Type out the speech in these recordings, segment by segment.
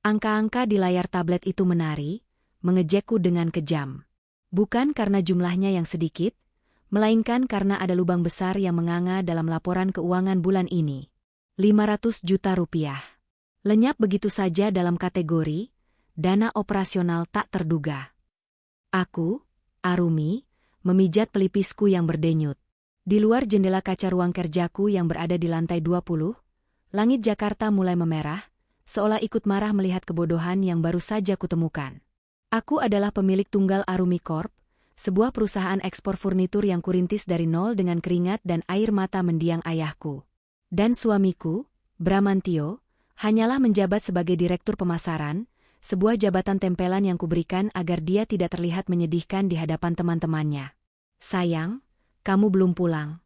Angka-angka di layar tablet itu menari, mengejekku dengan kejam. Bukan karena jumlahnya yang sedikit, melainkan karena ada lubang besar yang menganga dalam laporan keuangan bulan ini. 500 juta rupiah. Lenyap begitu saja dalam kategori dana operasional tak terduga. Aku, Arumi, memijat pelipisku yang berdenyut. Di luar jendela kaca ruang kerjaku yang berada di lantai 20, langit Jakarta mulai memerah, seolah ikut marah melihat kebodohan yang baru saja kutemukan. Aku adalah pemilik tunggal Arumi Corp, sebuah perusahaan ekspor furnitur yang kurintis dari nol dengan keringat dan air mata mendiang ayahku. Dan suamiku, Bramantio, hanyalah menjabat sebagai direktur pemasaran, sebuah jabatan tempelan yang kuberikan agar dia tidak terlihat menyedihkan di hadapan teman-temannya. Sayang, kamu belum pulang.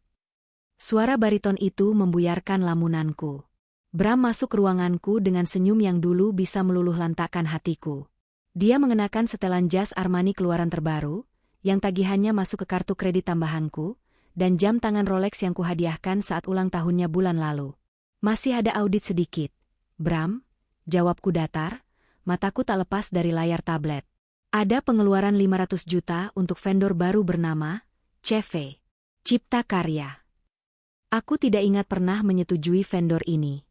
Suara bariton itu membuyarkan lamunanku. Bram masuk ke ruanganku dengan senyum yang dulu bisa meluluh lantakkan hatiku. Dia mengenakan setelan jas Armani keluaran terbaru, yang tagihannya masuk ke kartu kredit tambahanku, dan jam tangan Rolex yang kuhadiahkan saat ulang tahunnya bulan lalu. Masih ada audit sedikit. Bram, jawabku datar, mataku tak lepas dari layar tablet. Ada pengeluaran 500 juta untuk vendor baru bernama CV Cipta Karya. Aku tidak ingat pernah menyetujui vendor ini.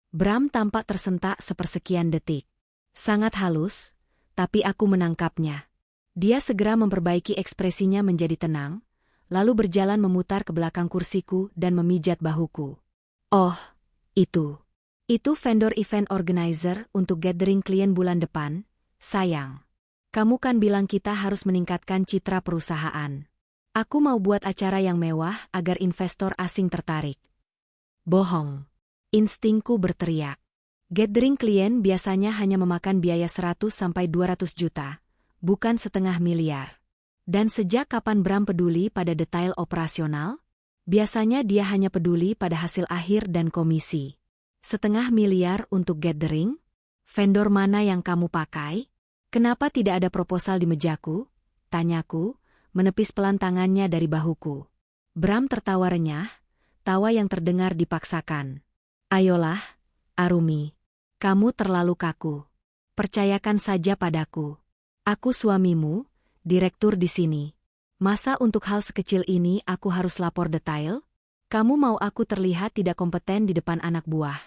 Bram tampak tersentak sepersekian detik. Sangat halus, tapi aku menangkapnya. Dia segera memperbaiki ekspresinya menjadi tenang, lalu berjalan memutar ke belakang kursiku dan memijat bahuku. Oh, itu vendor event organizer untuk gathering klien bulan depan, sayang. Kamu kan bilang kita harus meningkatkan citra perusahaan. Aku mau buat acara yang mewah agar investor asing tertarik. Bohong. Instingku berteriak. Gathering klien biasanya hanya memakan biaya 100-200 juta, bukan setengah miliar. Dan sejak kapan Bram peduli pada detail operasional? Biasanya dia hanya peduli pada hasil akhir dan komisi. 1/2 miliar untuk gathering? Vendor mana yang kamu pakai? Kenapa tidak ada proposal di mejaku? Tanyaku, menepis pelan tangannya dari bahuku. Bram tertawa renyah, tawa yang terdengar dipaksakan. Ayolah, Arumi. Kamu terlalu kaku. Percayakan saja padaku. Aku suamimu, direktur di sini. Masa untuk hal sekecil ini aku harus lapor detail? Kamu mau aku terlihat tidak kompeten di depan anak buah?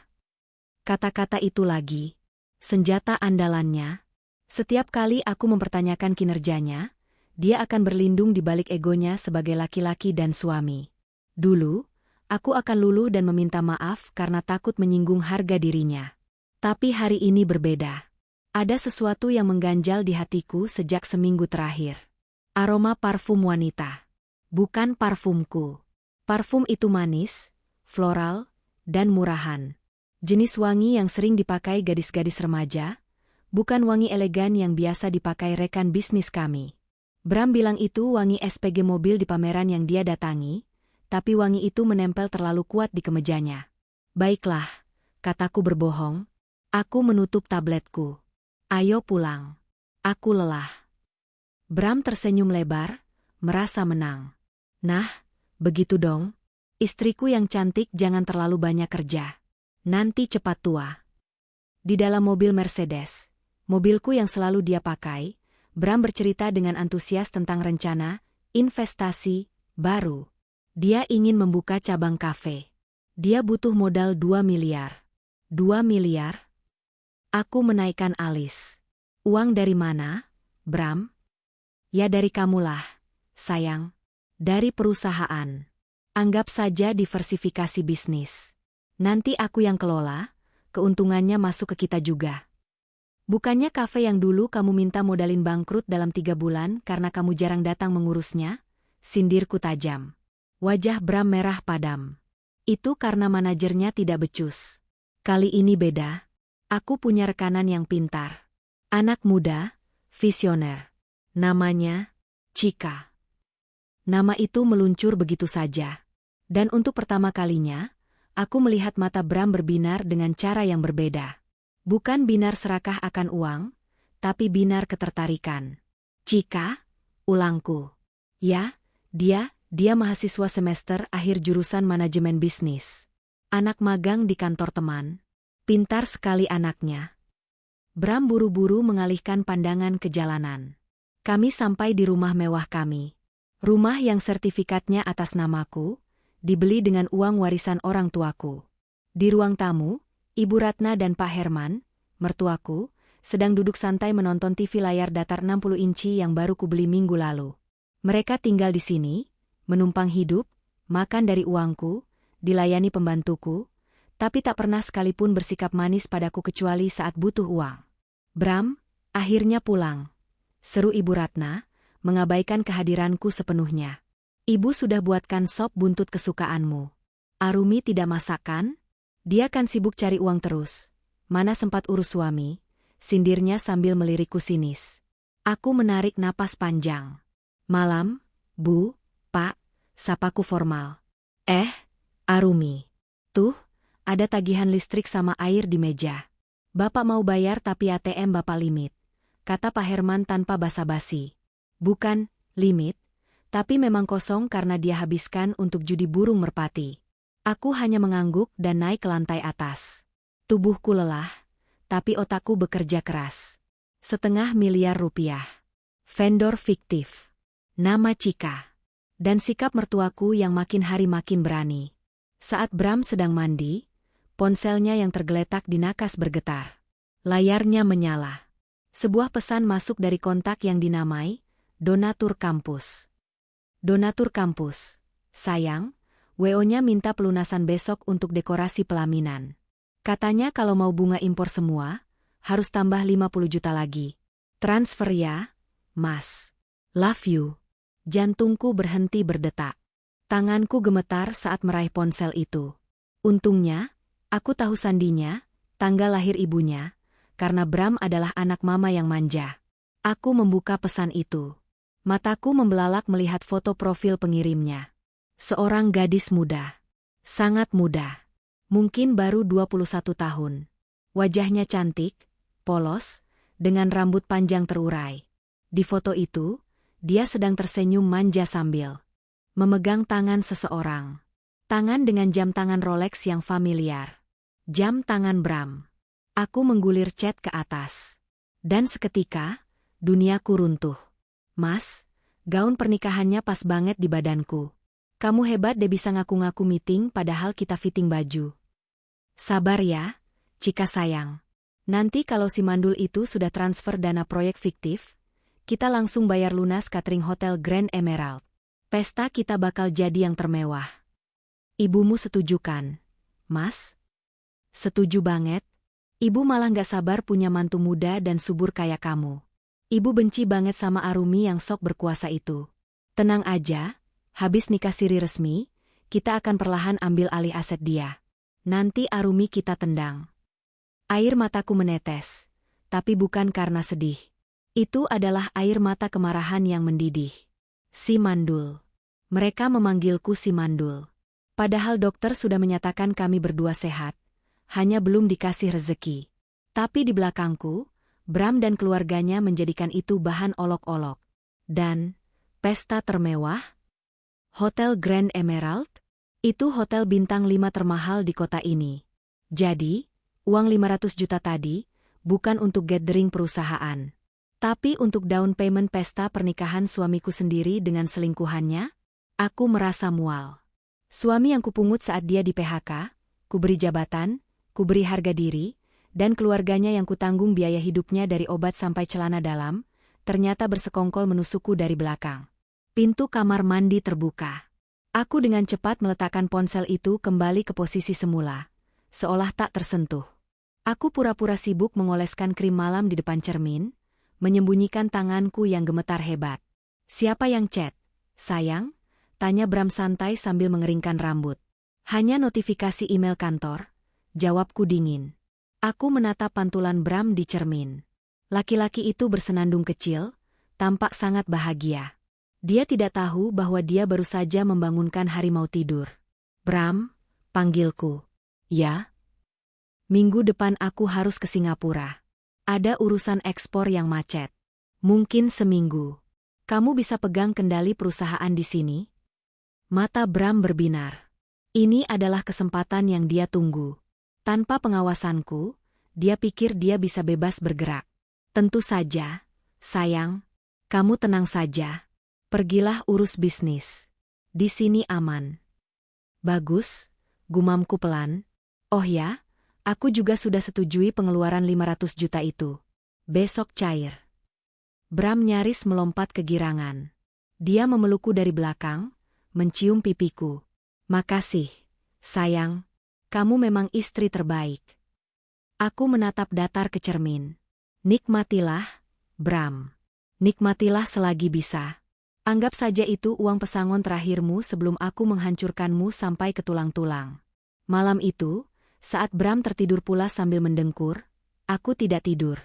Kata-kata itu lagi. Senjata andalannya. Setiap kali aku mempertanyakan kinerjanya, dia akan berlindung di balik egonya sebagai laki-laki dan suami. Dulu, aku akan luluh dan meminta maaf karena takut menyinggung harga dirinya. Tapi hari ini berbeda. Ada sesuatu yang mengganjal di hatiku sejak seminggu terakhir. Aroma parfum wanita. Bukan parfumku. Parfum itu manis, floral, dan murahan. Jenis wangi yang sering dipakai gadis-gadis remaja, bukan wangi elegan yang biasa dipakai rekan bisnis kami. Bram bilang itu wangi SPG mobil di pameran yang dia datangi, tapi wangi itu menempel terlalu kuat di kemejanya. Baiklah, kataku berbohong. Aku menutup tabletku. Ayo pulang. Aku lelah. Bram tersenyum lebar, merasa menang. Nah, begitu dong. Istriku yang cantik jangan terlalu banyak kerja. Nanti cepat tua. Di dalam mobil Mercedes, mobilku yang selalu dia pakai, Bram bercerita dengan antusias tentang rencana investasi baru. Dia ingin membuka cabang kafe. Dia butuh modal 2 miliar. 2 miliar? Aku menaikkan alis. Uang dari mana, Bram? Ya dari kamulah, sayang. Dari perusahaan. Anggap saja diversifikasi bisnis. Nanti aku yang kelola, keuntungannya masuk ke kita juga. Bukannya kafe yang dulu kamu minta modalin bangkrut dalam 3 bulan karena kamu jarang datang mengurusnya? Sindirku tajam. Wajah Bram merah padam. Itu karena manajernya tidak becus. Kali ini beda. Aku punya rekanan yang pintar. Anak muda, visioner. Namanya Cika. Nama itu meluncur begitu saja. Dan untuk pertama kalinya, aku melihat mata Bram berbinar dengan cara yang berbeda. Bukan binar serakah akan uang, tapi binar ketertarikan. Cika, ulangku. Ya, dia mahasiswa semester akhir jurusan manajemen bisnis. Anak magang di kantor teman. Pintar sekali anaknya. Bram buru-buru mengalihkan pandangan ke jalanan. Kami sampai di rumah mewah kami. Rumah yang sertifikatnya atas namaku, dibeli dengan uang warisan orang tuaku. Di ruang tamu, Ibu Ratna dan Pak Herman, mertuaku, sedang duduk santai menonton TV layar datar 60 inci yang baru kubeli minggu lalu. Mereka tinggal di sini, menumpang hidup, makan dari uangku, dilayani pembantuku, tapi tak pernah sekalipun bersikap manis padaku kecuali saat butuh uang. Bram, akhirnya pulang, seru Ibu Ratna, mengabaikan kehadiranku sepenuhnya. Ibu sudah buatkan sop buntut kesukaanmu. Arumi tidak masakan? Dia kan sibuk cari uang terus. Mana sempat urus suami, sindirnya sambil melirikku sinis. Aku menarik napas panjang. Malam, Bu, Pak, sapaku formal. Arumi. Tuh, ada tagihan listrik sama air di meja. Bapak mau bayar tapi ATM Bapak limit, kata Pak Herman tanpa basa-basi. Bukan limit, tapi memang kosong karena dia habiskan untuk judi burung merpati. Aku hanya mengangguk dan naik ke lantai atas. Tubuhku lelah, tapi otakku bekerja keras. 500 miliar rupiah. Vendor fiktif. Nama Cika. Dan sikap mertuaku yang makin hari makin berani. Saat Bram sedang mandi, ponselnya yang tergeletak di nakas bergetar. Layarnya menyala. Sebuah pesan masuk dari kontak yang dinamai Donatur Kampus. Donatur Kampus. Sayang, WO-nya minta pelunasan besok untuk dekorasi pelaminan. Katanya kalau mau bunga impor semua, harus tambah 50 juta lagi. Transfer ya, Mas. Love you. Jantungku berhenti berdetak. Tanganku gemetar saat meraih ponsel itu. Untungnya, aku tahu sandinya, tanggal lahir ibunya, karena Bram adalah anak mama yang manja. Aku membuka pesan itu. Mataku membelalak melihat foto profil pengirimnya. Seorang gadis muda. Sangat muda. Mungkin baru 21 tahun. Wajahnya cantik, polos, dengan rambut panjang terurai. Di foto itu, dia sedang tersenyum manja sambil memegang tangan seseorang. Tangan dengan jam tangan Rolex yang familiar. Jam tangan Bram. Aku menggulir chat ke atas. Dan seketika, duniaku runtuh. Mas, gaun pernikahannya pas banget di badanku. Kamu hebat deh bisa ngaku-ngaku meeting padahal kita fitting baju. Sabar ya, Cika sayang. Nanti kalau si mandul itu sudah transfer dana proyek fiktif, kita langsung bayar lunas catering Hotel Grand Emerald. Pesta kita bakal jadi yang termewah. Ibumu setuju kan, Mas? Setuju banget. Ibu malah gak sabar punya mantu muda dan subur kayak kamu. Ibu benci banget sama Arumi yang sok berkuasa itu. Tenang aja, habis nikah siri resmi, kita akan perlahan ambil alih aset dia. Nanti Arumi kita tendang. Air mataku menetes, tapi bukan karena sedih. Itu adalah air mata kemarahan yang mendidih. Si Mandul. Mereka memanggilku si Mandul. Padahal dokter sudah menyatakan kami berdua sehat, hanya belum dikasih rezeki. Tapi di belakangku, Bram dan keluarganya menjadikan itu bahan olok-olok. Dan, pesta termewah? Hotel Grand Emerald? Itu hotel bintang 5 termahal di kota ini. Jadi, uang 500 juta tadi, bukan untuk gathering perusahaan. Tapi untuk down payment pesta pernikahan suamiku sendiri dengan selingkuhannya, aku merasa mual. Suami yang kupungut saat dia di PHK, kuberi jabatan, kuberi harga diri, dan keluarganya yang kutanggung biaya hidupnya dari obat sampai celana dalam, ternyata bersekongkol menusukku dari belakang. Pintu kamar mandi terbuka. Aku dengan cepat meletakkan ponsel itu kembali ke posisi semula, seolah tak tersentuh. Aku pura-pura sibuk mengoleskan krim malam di depan cermin, menyembunyikan tanganku yang gemetar hebat. Siapa yang chat? Sayang? Tanya Bram santai sambil mengeringkan rambut. Hanya notifikasi email kantor, jawabku dingin. Aku menatap pantulan Bram di cermin. Laki-laki itu bersenandung kecil, tampak sangat bahagia. Dia tidak tahu bahwa dia baru saja membangunkan harimau tidur. Bram, panggilku. Ya? Minggu depan aku harus ke Singapura. Ada urusan ekspor yang macet. Mungkin seminggu. Kamu bisa pegang kendali perusahaan di sini? Mata Bram berbinar. Ini adalah kesempatan yang dia tunggu. Tanpa pengawasanku, dia pikir dia bisa bebas bergerak. Tentu saja, sayang. Kamu tenang saja. Pergilah urus bisnis. Di sini aman. Bagus, gumamku pelan. Oh ya, aku juga sudah setujui pengeluaran 500 juta itu. Besok cair. Bram nyaris melompat kegirangan. Dia memelukku dari belakang, mencium pipiku. Makasih, sayang. Kamu memang istri terbaik. Aku menatap datar ke cermin. Nikmatilah, Bram. Nikmatilah selagi bisa. Anggap saja itu uang pesangon terakhirmu sebelum aku menghancurkanmu sampai ke tulang-tulang. Malam itu, saat Bram tertidur pula sambil mendengkur, aku tidak tidur.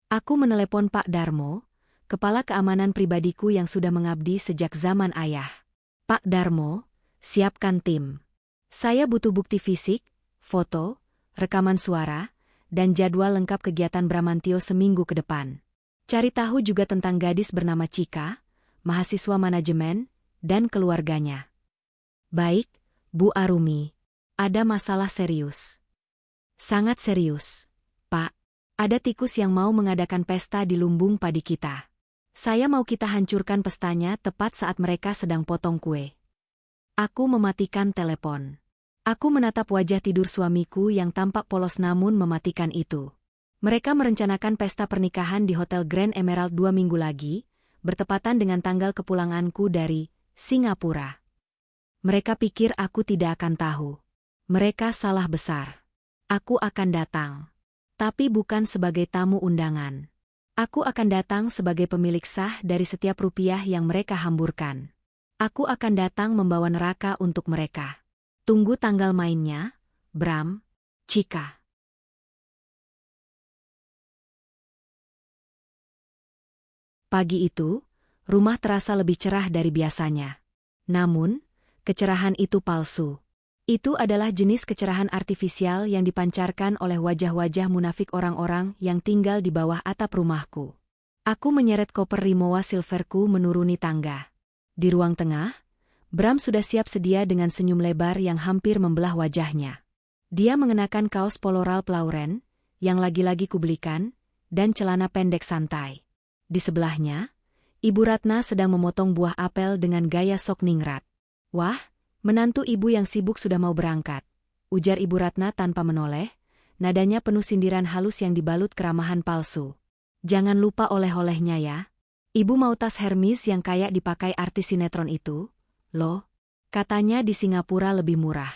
Aku menelepon Pak Darmo, kepala keamanan pribadiku yang sudah mengabdi sejak zaman ayah. Pak Darmo, siapkan tim. Saya butuh bukti fisik, foto, rekaman suara, dan jadwal lengkap kegiatan Bramantio seminggu ke depan. Cari tahu juga tentang gadis bernama Cika, mahasiswa manajemen, dan keluarganya. Baik, Bu Arumi. Ada masalah serius. Sangat serius, Pak. Ada tikus yang mau mengadakan pesta di lumbung padi kita. Saya mau kita hancurkan pestanya tepat saat mereka sedang potong kue. Aku mematikan telepon. Aku menatap wajah tidur suamiku yang tampak polos namun mematikan itu. Mereka merencanakan pesta pernikahan di Hotel Grand Emerald 2 minggu lagi, bertepatan dengan tanggal kepulanganku dari Singapura. Mereka pikir aku tidak akan tahu. Mereka salah besar. Aku akan datang. Tapi bukan sebagai tamu undangan. Aku akan datang sebagai pemilik sah dari setiap rupiah yang mereka hamburkan. Aku akan datang membawa neraka untuk mereka. Tunggu tanggal mainnya, Bram, Cika. Pagi itu, rumah terasa lebih cerah dari biasanya. Namun, kecerahan itu palsu. Itu adalah jenis kecerahan artifisial yang dipancarkan oleh wajah-wajah munafik orang-orang yang tinggal di bawah atap rumahku. Aku menyeret koper Rimowa silverku menuruni tangga. Di ruang tengah, Bram sudah siap sedia dengan senyum lebar yang hampir membelah wajahnya. Dia mengenakan kaos polo Ralph Lauren, yang lagi-lagi kubelikan, dan celana pendek santai. Di sebelahnya, Ibu Ratna sedang memotong buah apel dengan gaya sok ningrat. Wah, menantu ibu yang sibuk sudah mau berangkat, ujar Ibu Ratna tanpa menoleh, nadanya penuh sindiran halus yang dibalut keramahan palsu. Jangan lupa oleh-olehnya ya. Ibu mau tas Hermes yang kayak dipakai artis sinetron itu, loh, katanya di Singapura lebih murah.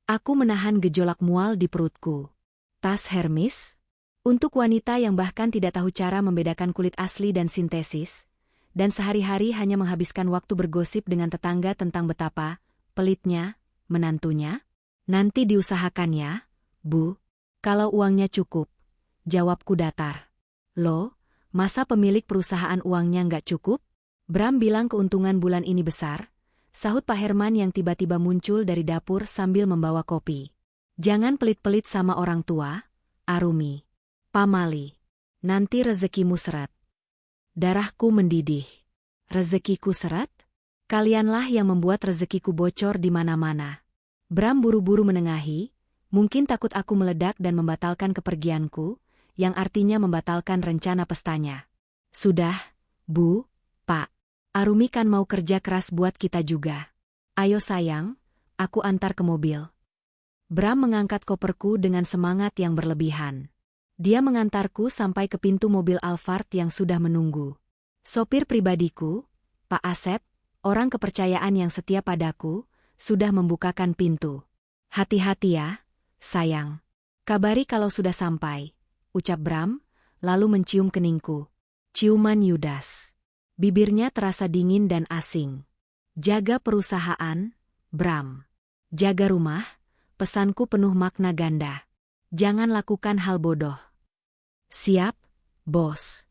Aku menahan gejolak mual di perutku. Tas Hermes? Untuk wanita yang bahkan tidak tahu cara membedakan kulit asli dan sintesis, dan sehari-hari hanya menghabiskan waktu bergosip dengan tetangga tentang betapa pelitnya menantunya, nanti diusahakan ya, Bu. Kalau uangnya cukup, jawabku datar. Loh, masa pemilik perusahaan uangnya nggak cukup? Bram bilang keuntungan bulan ini besar, sahut Pak Herman yang tiba-tiba muncul dari dapur sambil membawa kopi. Jangan pelit-pelit sama orang tua, Arumi. Pamali, nanti rezekimu seret. Darahku mendidih. Rezekiku seret? Kalianlah yang membuat rezekiku bocor di mana-mana. Bram buru-buru menengahi, mungkin takut aku meledak dan membatalkan kepergianku, yang artinya membatalkan rencana pestanya. Sudah, Bu, Pak. Arumi kan mau kerja keras buat kita juga. Ayo sayang, aku antar ke mobil. Bram mengangkat koperku dengan semangat yang berlebihan. Dia mengantarku sampai ke pintu mobil Alphard yang sudah menunggu. Sopir pribadiku, Pak Asep, orang kepercayaan yang setia padaku, sudah membukakan pintu. Hati-hati ya, sayang. Kabari kalau sudah sampai, ucap Bram, lalu mencium keningku. Ciuman Yudas. Bibirnya terasa dingin dan asing. Jaga perusahaan, Bram. Jaga rumah, pesanku penuh makna ganda. Jangan lakukan hal bodoh. Siap, bos.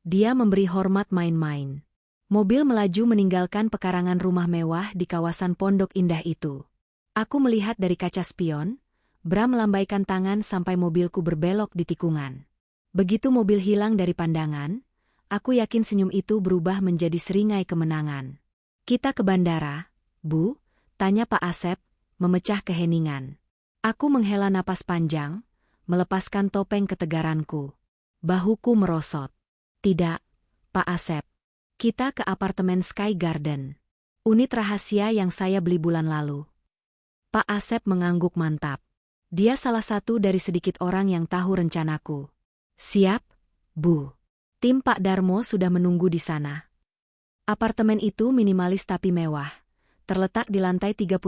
Dia memberi hormat main-main. Mobil melaju meninggalkan pekarangan rumah mewah di kawasan Pondok Indah itu. Aku melihat dari kaca spion, Bram melambaikan tangan sampai mobilku berbelok di tikungan. Begitu mobil hilang dari pandangan, aku yakin senyum itu berubah menjadi seringai kemenangan. Kita ke bandara, Bu? Tanya Pak Asep, memecah keheningan. Aku menghela napas panjang, melepaskan topeng ketegaranku. Bahuku merosot. Tidak, Pak Asep. Kita ke apartemen Sky Garden. Unit rahasia yang saya beli bulan lalu. Pak Asep mengangguk mantap. Dia salah satu dari sedikit orang yang tahu rencanaku. Siap, Bu. Tim Pak Darmo sudah menunggu di sana. Apartemen itu minimalis tapi mewah. Terletak di lantai 35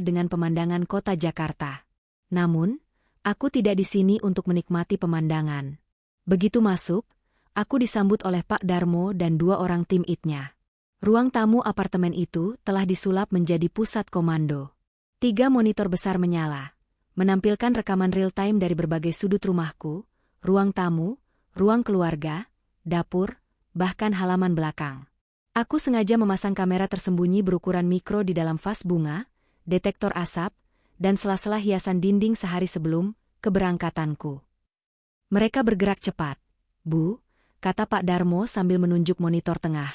dengan pemandangan kota Jakarta. Namun, aku tidak di sini untuk menikmati pemandangan. Begitu masuk, aku disambut oleh Pak Darmo dan 2 orang tim IT-nya. Ruang tamu apartemen itu telah disulap menjadi pusat komando. 3 monitor besar menyala, menampilkan rekaman real-time dari berbagai sudut rumahku, ruang tamu, ruang keluarga, dapur, bahkan halaman belakang. Aku sengaja memasang kamera tersembunyi berukuran mikro di dalam vas bunga, detektor asap, dan sela-sela hiasan dinding sehari sebelum keberangkatanku. Mereka bergerak cepat. Bu, kata Pak Darmo sambil menunjuk monitor tengah.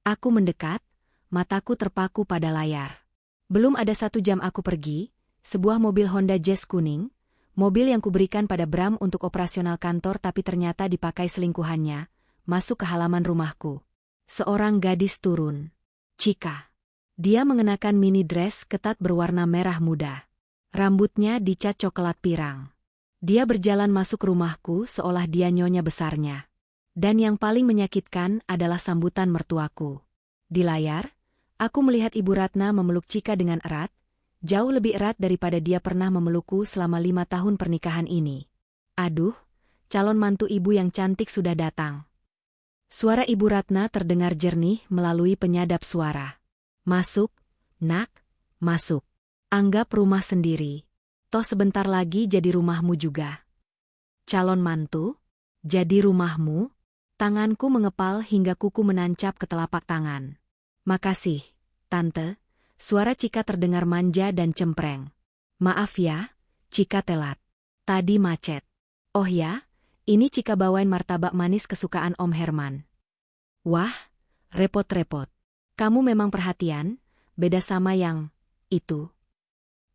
Aku mendekat, mataku terpaku pada layar. Belum ada 1 jam aku pergi, sebuah mobil Honda Jazz kuning, mobil yang kuberikan pada Bram untuk operasional kantor tapi ternyata dipakai selingkuhannya, masuk ke halaman rumahku. Seorang gadis turun. Cika. Dia mengenakan mini dress ketat berwarna merah muda. Rambutnya dicat coklat pirang. Dia berjalan masuk rumahku seolah dia nyonya besarnya. Dan yang paling menyakitkan adalah sambutan mertuaku. Di layar, aku melihat Ibu Ratna memeluk Cika dengan erat, jauh lebih erat daripada dia pernah memelukku selama 5 tahun pernikahan ini. Aduh, calon mantu ibu yang cantik sudah datang. Suara Ibu Ratna terdengar jernih melalui penyadap suara. Masuk, nak, masuk. Anggap rumah sendiri. Toh sebentar lagi jadi rumahmu juga. Calon mantu? Jadi rumahmu? Tanganku mengepal hingga kuku menancap ke telapak tangan. Makasih, Tante. Suara Cika terdengar manja dan cempreng. Maaf ya, Cika telat. Tadi macet. Oh ya? Ini Cika bawain martabak manis kesukaan Om Herman. Wah, repot-repot. Kamu memang perhatian, beda sama yang itu.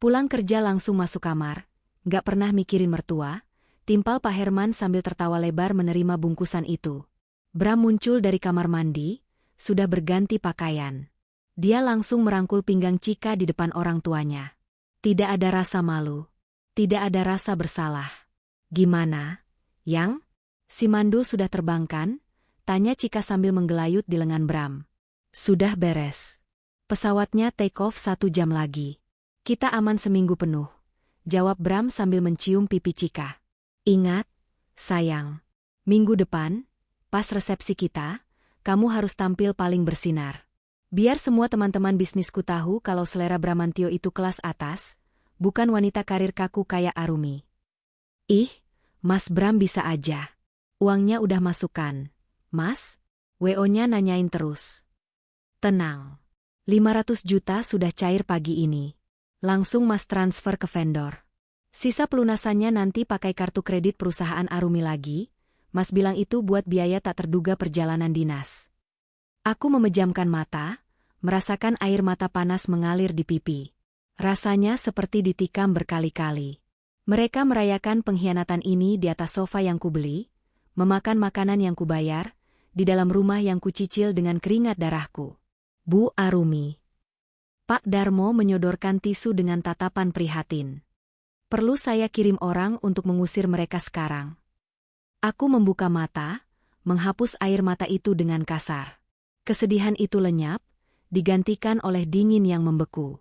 Pulang kerja langsung masuk kamar, gak pernah mikirin mertua, timpal Pak Herman sambil tertawa lebar menerima bungkusan itu. Bram muncul dari kamar mandi, sudah berganti pakaian. Dia langsung merangkul pinggang Cika di depan orang tuanya. Tidak ada rasa malu, tidak ada rasa bersalah. Gimana? Yang? Si Mandu sudah terbang kan? Tanya Cika sambil menggelayut di lengan Bram. Sudah beres. Pesawatnya take off 1 jam lagi. Kita aman seminggu penuh. Jawab Bram sambil mencium pipi Cika. Ingat, sayang. Minggu depan, pas resepsi kita, kamu harus tampil paling bersinar. Biar semua teman-teman bisnisku tahu kalau selera Bramantio itu kelas atas, bukan wanita karir kaku kayak Arumi. Ih, Mas Bram bisa aja. Uangnya udah masukkan. Mas? WO-nya nanyain terus. Tenang. 500 juta sudah cair pagi ini. Langsung Mas transfer ke vendor. Sisa pelunasannya nanti pakai kartu kredit perusahaan Arumi lagi. Mas bilang itu buat biaya tak terduga perjalanan dinas. Aku memejamkan mata, merasakan air mata panas mengalir di pipi. Rasanya seperti ditikam berkali-kali. Mereka merayakan pengkhianatan ini di atas sofa yang kubeli, memakan makanan yang kubayar, di dalam rumah yang kucicil dengan keringat darahku. Bu Arumi. Pak Darmo menyodorkan tisu dengan tatapan prihatin. Perlu saya kirim orang untuk mengusir mereka sekarang? Aku membuka mata, menghapus air mata itu dengan kasar. Kesedihan itu lenyap, digantikan oleh dingin yang membeku.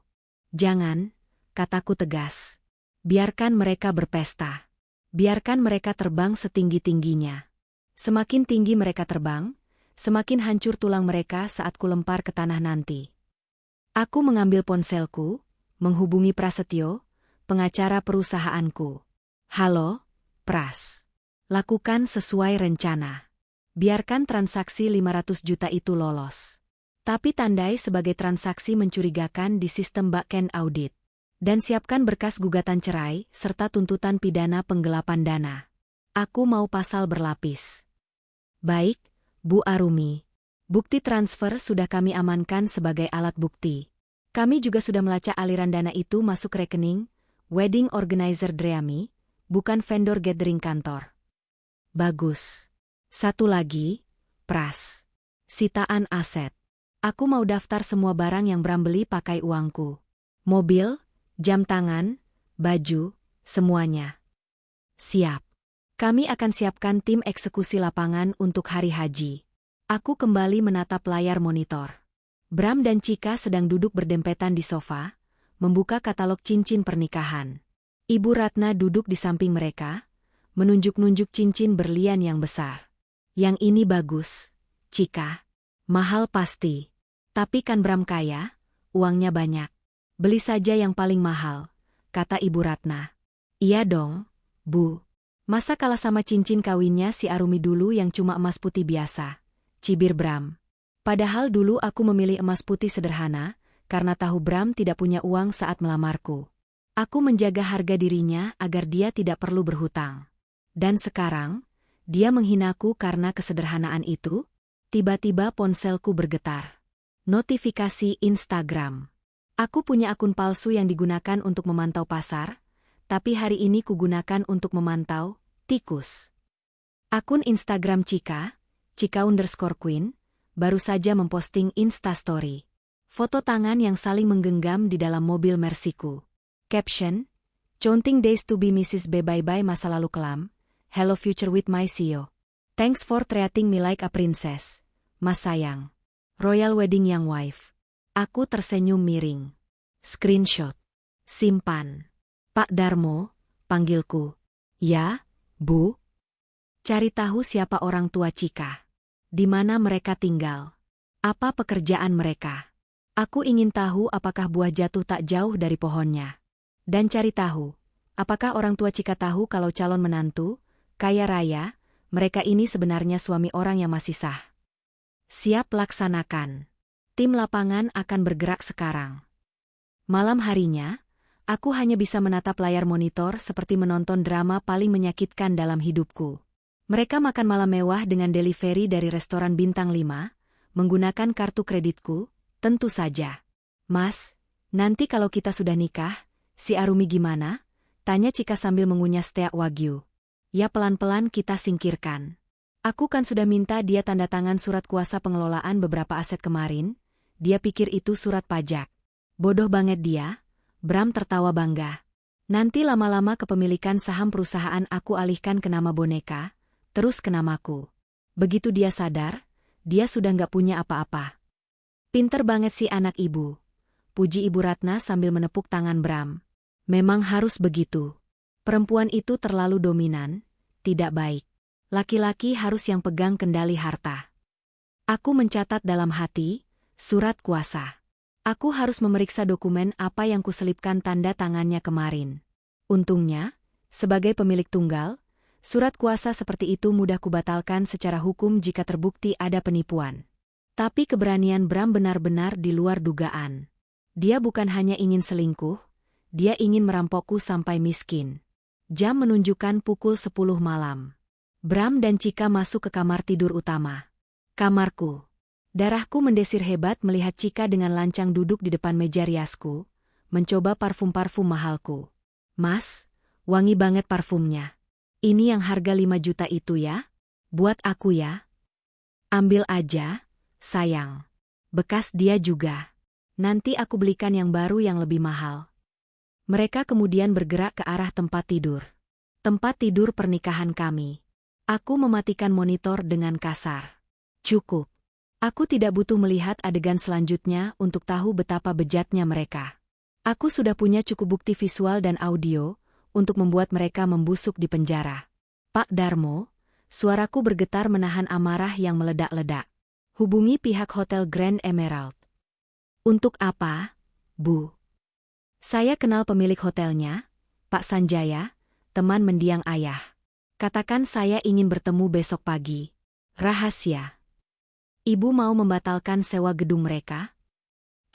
Jangan, kataku tegas. Biarkan mereka berpesta. Biarkan mereka terbang setinggi-tingginya. Semakin tinggi mereka terbang, semakin hancur tulang mereka saat kulempar ke tanah nanti. Aku mengambil ponselku, menghubungi Prasetyo, pengacara perusahaanku. Halo, Pras. Lakukan sesuai rencana. Biarkan transaksi 500 juta itu lolos. Tapi tandai sebagai transaksi mencurigakan di sistem backend audit. Dan siapkan berkas gugatan cerai serta tuntutan pidana penggelapan dana. Aku mau pasal berlapis. Baik, Bu Arumi. Bukti transfer sudah kami amankan sebagai alat bukti. Kami juga sudah melacak aliran dana itu masuk rekening Wedding Organizer Dreami, bukan vendor gathering kantor. Bagus. Satu lagi, pras. Sitaan aset. Aku mau daftar semua barang yang Bram beli pakai uangku. Mobil, jam tangan, baju, semuanya. Siap. Kami akan siapkan tim eksekusi lapangan untuk hari haji. Aku kembali menatap layar monitor. Bram dan Chika sedang duduk berdempetan di sofa, membuka katalog cincin pernikahan. Ibu Ratna duduk di samping mereka, menunjuk-nunjuk cincin berlian yang besar. Yang ini bagus, Chika. Mahal pasti. Tapi kan Bram kaya, uangnya banyak. Beli saja yang paling mahal, kata Ibu Ratna. Iya dong, Bu. Masa kalah sama cincin kawinnya si Arumi dulu yang cuma emas putih biasa, cibir Bram. Padahal dulu aku memilih emas putih sederhana, karena tahu Bram tidak punya uang saat melamarku. Aku menjaga harga dirinya agar dia tidak perlu berhutang. Dan sekarang, dia menghinaku karena kesederhanaan itu. Tiba-tiba ponselku bergetar. Notifikasi Instagram. Aku punya akun palsu yang digunakan untuk memantau pasar, tapi hari ini kugunakan untuk memantau tikus. Akun Instagram Chika, Chika_Queen, baru saja memposting Instastory. Foto tangan yang saling menggenggam di dalam mobil Mercyku. Caption, Counting days to be Mrs. B, bye-bye masa lalu kelam, hello future with my CEO. Thanks for treating me like a princess, Mas sayang. Royal wedding young wife. Aku tersenyum miring. Screenshot. Simpan. Pak Darmo, panggilku. Ya, Bu. Cari tahu siapa orang tua Chika. Di mana mereka tinggal. Apa pekerjaan mereka. Aku ingin tahu apakah buah jatuh tak jauh dari pohonnya. Dan cari tahu, apakah orang tua Chika tahu kalau calon menantu, kaya raya, mereka ini sebenarnya suami orang yang masih sah. Siap laksanakan. Tim lapangan akan bergerak sekarang. Malam harinya, aku hanya bisa menatap layar monitor seperti menonton drama paling menyakitkan dalam hidupku. Mereka makan malam mewah dengan delivery dari restoran bintang 5, menggunakan kartu kreditku, tentu saja. Mas, nanti kalau kita sudah nikah, si Arumi gimana? Tanya Chika sambil mengunyah steak wagyu. Ya pelan-pelan kita singkirkan. Aku kan sudah minta dia tanda tangan surat kuasa pengelolaan beberapa aset kemarin, dia pikir itu surat pajak. Bodoh banget dia, Bram tertawa bangga. Nanti lama-lama kepemilikan saham perusahaan aku alihkan ke nama boneka, terus ke namaku. Begitu dia sadar, dia sudah nggak punya apa-apa. Pinter banget si anak ibu. Puji Ibu Ratna sambil menepuk tangan Bram. Memang harus begitu. Perempuan itu terlalu dominan, tidak baik. Laki-laki harus yang pegang kendali harta. Aku mencatat dalam hati, surat kuasa. Aku harus memeriksa dokumen apa yang kuselipkan tanda tangannya kemarin. Untungnya, sebagai pemilik tunggal, surat kuasa seperti itu mudah kubatalkan secara hukum jika terbukti ada penipuan. Tapi keberanian Bram benar-benar di luar dugaan. Dia bukan hanya ingin selingkuh, dia ingin merampokku sampai miskin. Jam menunjukkan pukul 10 malam. Bram dan Chika masuk ke kamar tidur utama. Kamarku. Darahku mendesir hebat melihat Chika dengan lancang duduk di depan meja riasku, mencoba parfum-parfum mahalku. Mas, wangi banget parfumnya. Ini yang harga 5 juta itu ya? Buat aku ya? Ambil aja, sayang. Bekas dia juga. Nanti aku belikan yang baru yang lebih mahal. Mereka kemudian bergerak ke arah tempat tidur. Tempat tidur pernikahan kami. Aku mematikan monitor dengan kasar. Cukup. Aku tidak butuh melihat adegan selanjutnya untuk tahu betapa bejatnya mereka. Aku sudah punya cukup bukti visual dan audio untuk membuat mereka membusuk di penjara. Pak Darmo, suaraku bergetar menahan amarah yang meledak-ledak. Hubungi pihak Hotel Grand Emerald. Untuk apa, Bu? Saya kenal pemilik hotelnya, Pak Sanjaya, teman mendiang ayah. Katakan saya ingin bertemu besok pagi. Rahasia. Ibu mau membatalkan sewa gedung mereka?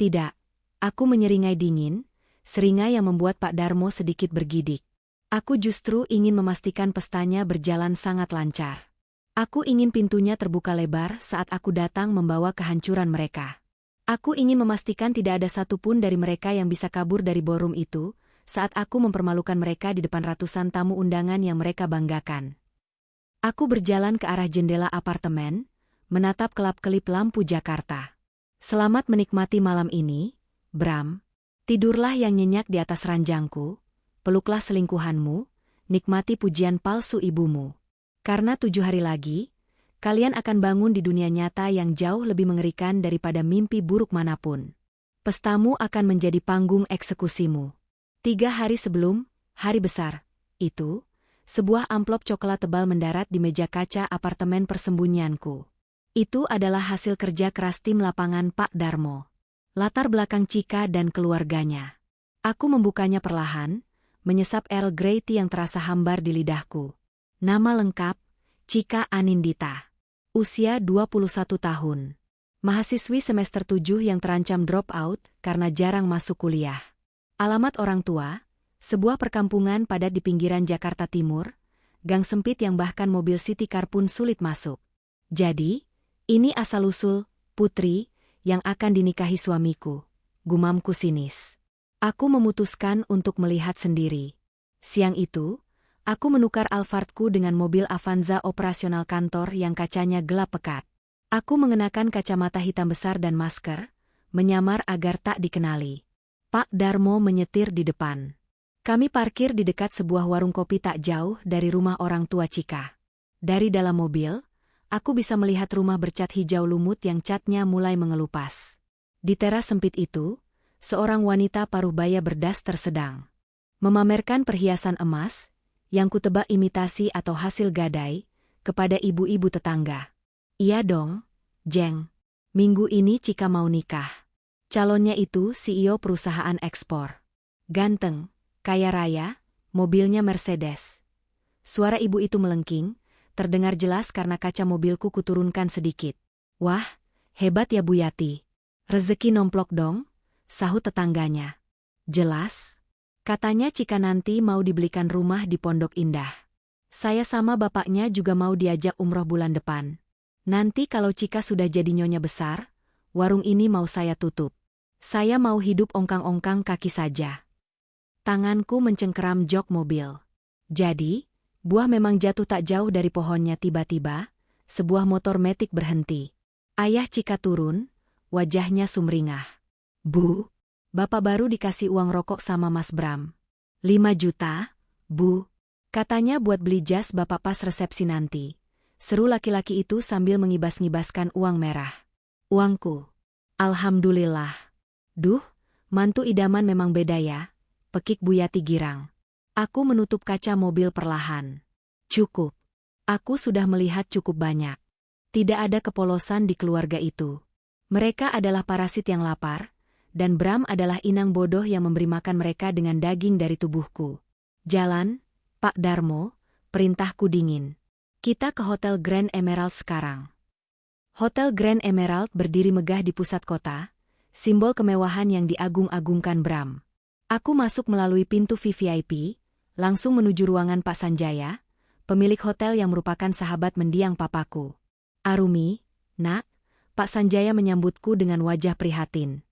Tidak. Aku menyeringai dingin, seringai yang membuat Pak Darmo sedikit bergidik. Aku justru ingin memastikan pestanya berjalan sangat lancar. Aku ingin pintunya terbuka lebar saat aku datang membawa kehancuran mereka. Aku ingin memastikan tidak ada satupun dari mereka yang bisa kabur dari ballroom itu, saat aku mempermalukan mereka di depan ratusan tamu undangan yang mereka banggakan. Aku berjalan ke arah jendela apartemen, menatap kelap-kelip lampu Jakarta. Selamat menikmati malam ini, Bram. Tidurlah yang nyenyak di atas ranjangku, peluklah selingkuhanmu, nikmati pujian palsu ibumu. Karena 7 hari lagi, kalian akan bangun di dunia nyata yang jauh lebih mengerikan daripada mimpi buruk manapun. Pestamu akan menjadi panggung eksekusimu. 3 hari sebelum hari besar itu, sebuah amplop coklat tebal mendarat di meja kaca apartemen persembunyianku. Itu adalah hasil kerja keras tim lapangan Pak Darmo. Latar belakang Cika dan keluarganya. Aku membukanya perlahan, menyesap Earl Grey tea yang terasa hambar di lidahku. Nama lengkap, Cika Anindita. Usia 21 tahun. Mahasiswi semester 7 yang terancam drop out karena jarang masuk kuliah. Alamat orang tua, sebuah perkampungan padat di pinggiran Jakarta Timur, gang sempit yang bahkan mobil city car pun sulit masuk. Jadi, ini asal-usul putri yang akan dinikahi suamiku, gumamku sinis. Aku memutuskan untuk melihat sendiri. Siang itu, aku menukar Alphardku dengan mobil Avanza operasional kantor yang kacanya gelap pekat. Aku mengenakan kacamata hitam besar dan masker, menyamar agar tak dikenali. Pak Darmo menyetir di depan. Kami parkir di dekat sebuah warung kopi tak jauh dari rumah orang tua Cika. Dari dalam mobil, aku bisa melihat rumah bercat hijau lumut yang catnya mulai mengelupas. Di teras sempit itu, seorang wanita paruh baya berdaster sedang memamerkan perhiasan emas, yang kutebak imitasi atau hasil gadai, kepada ibu-ibu tetangga. Iya dong, Jeng. Minggu ini Cika mau nikah. Calonnya itu CEO perusahaan ekspor. Ganteng, kaya raya, mobilnya Mercedes. Suara ibu itu melengking, terdengar jelas karena kaca mobilku kuturunkan sedikit. Wah, hebat ya Bu Yati. Rezeki nomplok dong, sahut tetangganya. Jelas. Katanya Cika nanti mau dibelikan rumah di Pondok Indah. Saya sama bapaknya juga mau diajak umroh bulan depan. Nanti kalau Cika sudah jadi nyonya besar, warung ini mau saya tutup. Saya mau hidup ongkang-ongkang kaki saja. Tanganku mencengkeram jok mobil. Jadi, buah memang jatuh tak jauh dari pohonnya tiba-tiba, sebuah motor metik berhenti. Ayah Cika turun, wajahnya sumringah. Bu, Bapak baru dikasih uang rokok sama Mas Bram. 5 juta, Bu. Katanya buat beli jas Bapak pas resepsi nanti. Seru laki-laki itu sambil mengibas-ngibaskan uang merah. Uangku. Alhamdulillah. Duh, mantu idaman memang beda ya, pekik Bu Yati girang. Aku menutup kaca mobil perlahan. Cukup. Aku sudah melihat cukup banyak. Tidak ada kepolosan di keluarga itu. Mereka adalah parasit yang lapar, dan Bram adalah inang bodoh yang memberi makan mereka dengan daging dari tubuhku. Jalan, Pak Darmo, perintahku dingin. Kita ke Hotel Grand Emerald sekarang. Hotel Grand Emerald berdiri megah di pusat kota, simbol kemewahan yang diagung-agungkan Bram. Aku masuk melalui pintu VVIP, langsung menuju ruangan Pak Sanjaya, pemilik hotel yang merupakan sahabat mendiang papaku. Arumi, nak, Pak Sanjaya menyambutku dengan wajah prihatin.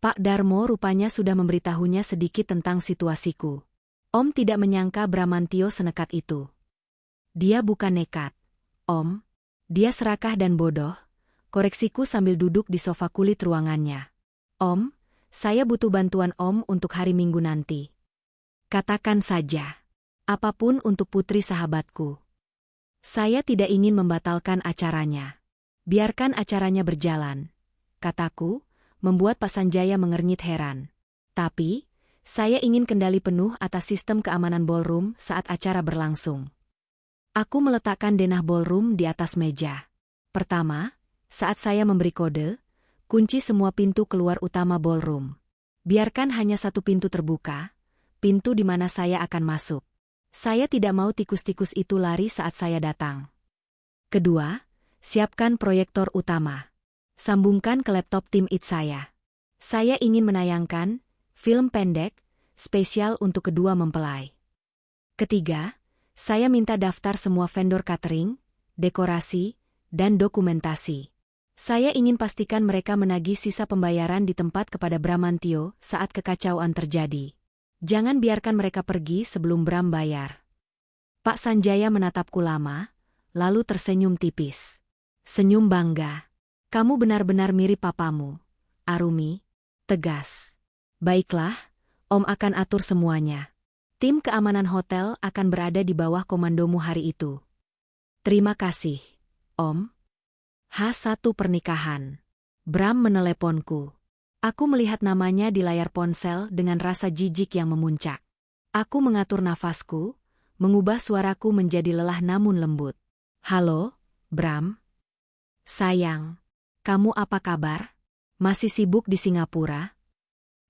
Pak Darmo rupanya sudah memberitahunya sedikit tentang situasiku. Om tidak menyangka Bramantio senekat itu. Dia bukan nekat, Om. Dia serakah dan bodoh, koreksiku sambil duduk di sofa kulit ruangannya. Om, saya butuh bantuan Om untuk hari Minggu nanti. Katakan saja. Apapun untuk putri sahabatku. Saya tidak ingin membatalkan acaranya. Biarkan acaranya berjalan, kataku, membuat Pak Sanjaya mengernyit heran. Tapi, saya ingin kendali penuh atas sistem keamanan ballroom saat acara berlangsung. Aku meletakkan denah ballroom di atas meja. Pertama, saat saya memberi kode, kunci semua pintu keluar utama ballroom. Biarkan hanya satu pintu terbuka, pintu di mana saya akan masuk. Saya tidak mau tikus-tikus itu lari saat saya datang. Kedua, siapkan proyektor utama. Sambungkan ke laptop tim IT saya. Saya ingin menayangkan film pendek, spesial untuk kedua mempelai. Ketiga, saya minta daftar semua vendor catering, dekorasi, dan dokumentasi. Saya ingin pastikan mereka menagih sisa pembayaran di tempat kepada Bramantio saat kekacauan terjadi. Jangan biarkan mereka pergi sebelum Bram bayar. Pak Sanjaya menatapku lama, lalu tersenyum tipis. Senyum bangga. Kamu benar-benar mirip papamu, Arumi. Tegas. Baiklah, Om akan atur semuanya. Tim keamanan hotel akan berada di bawah komandomu hari itu. Terima kasih, Om. H1 pernikahan. Bram meneleponku. Aku melihat namanya di layar ponsel dengan rasa jijik yang memuncak. Aku mengatur nafasku, mengubah suaraku menjadi lelah namun lembut. Halo, Bram. Sayang, kamu apa kabar? Masih sibuk di Singapura?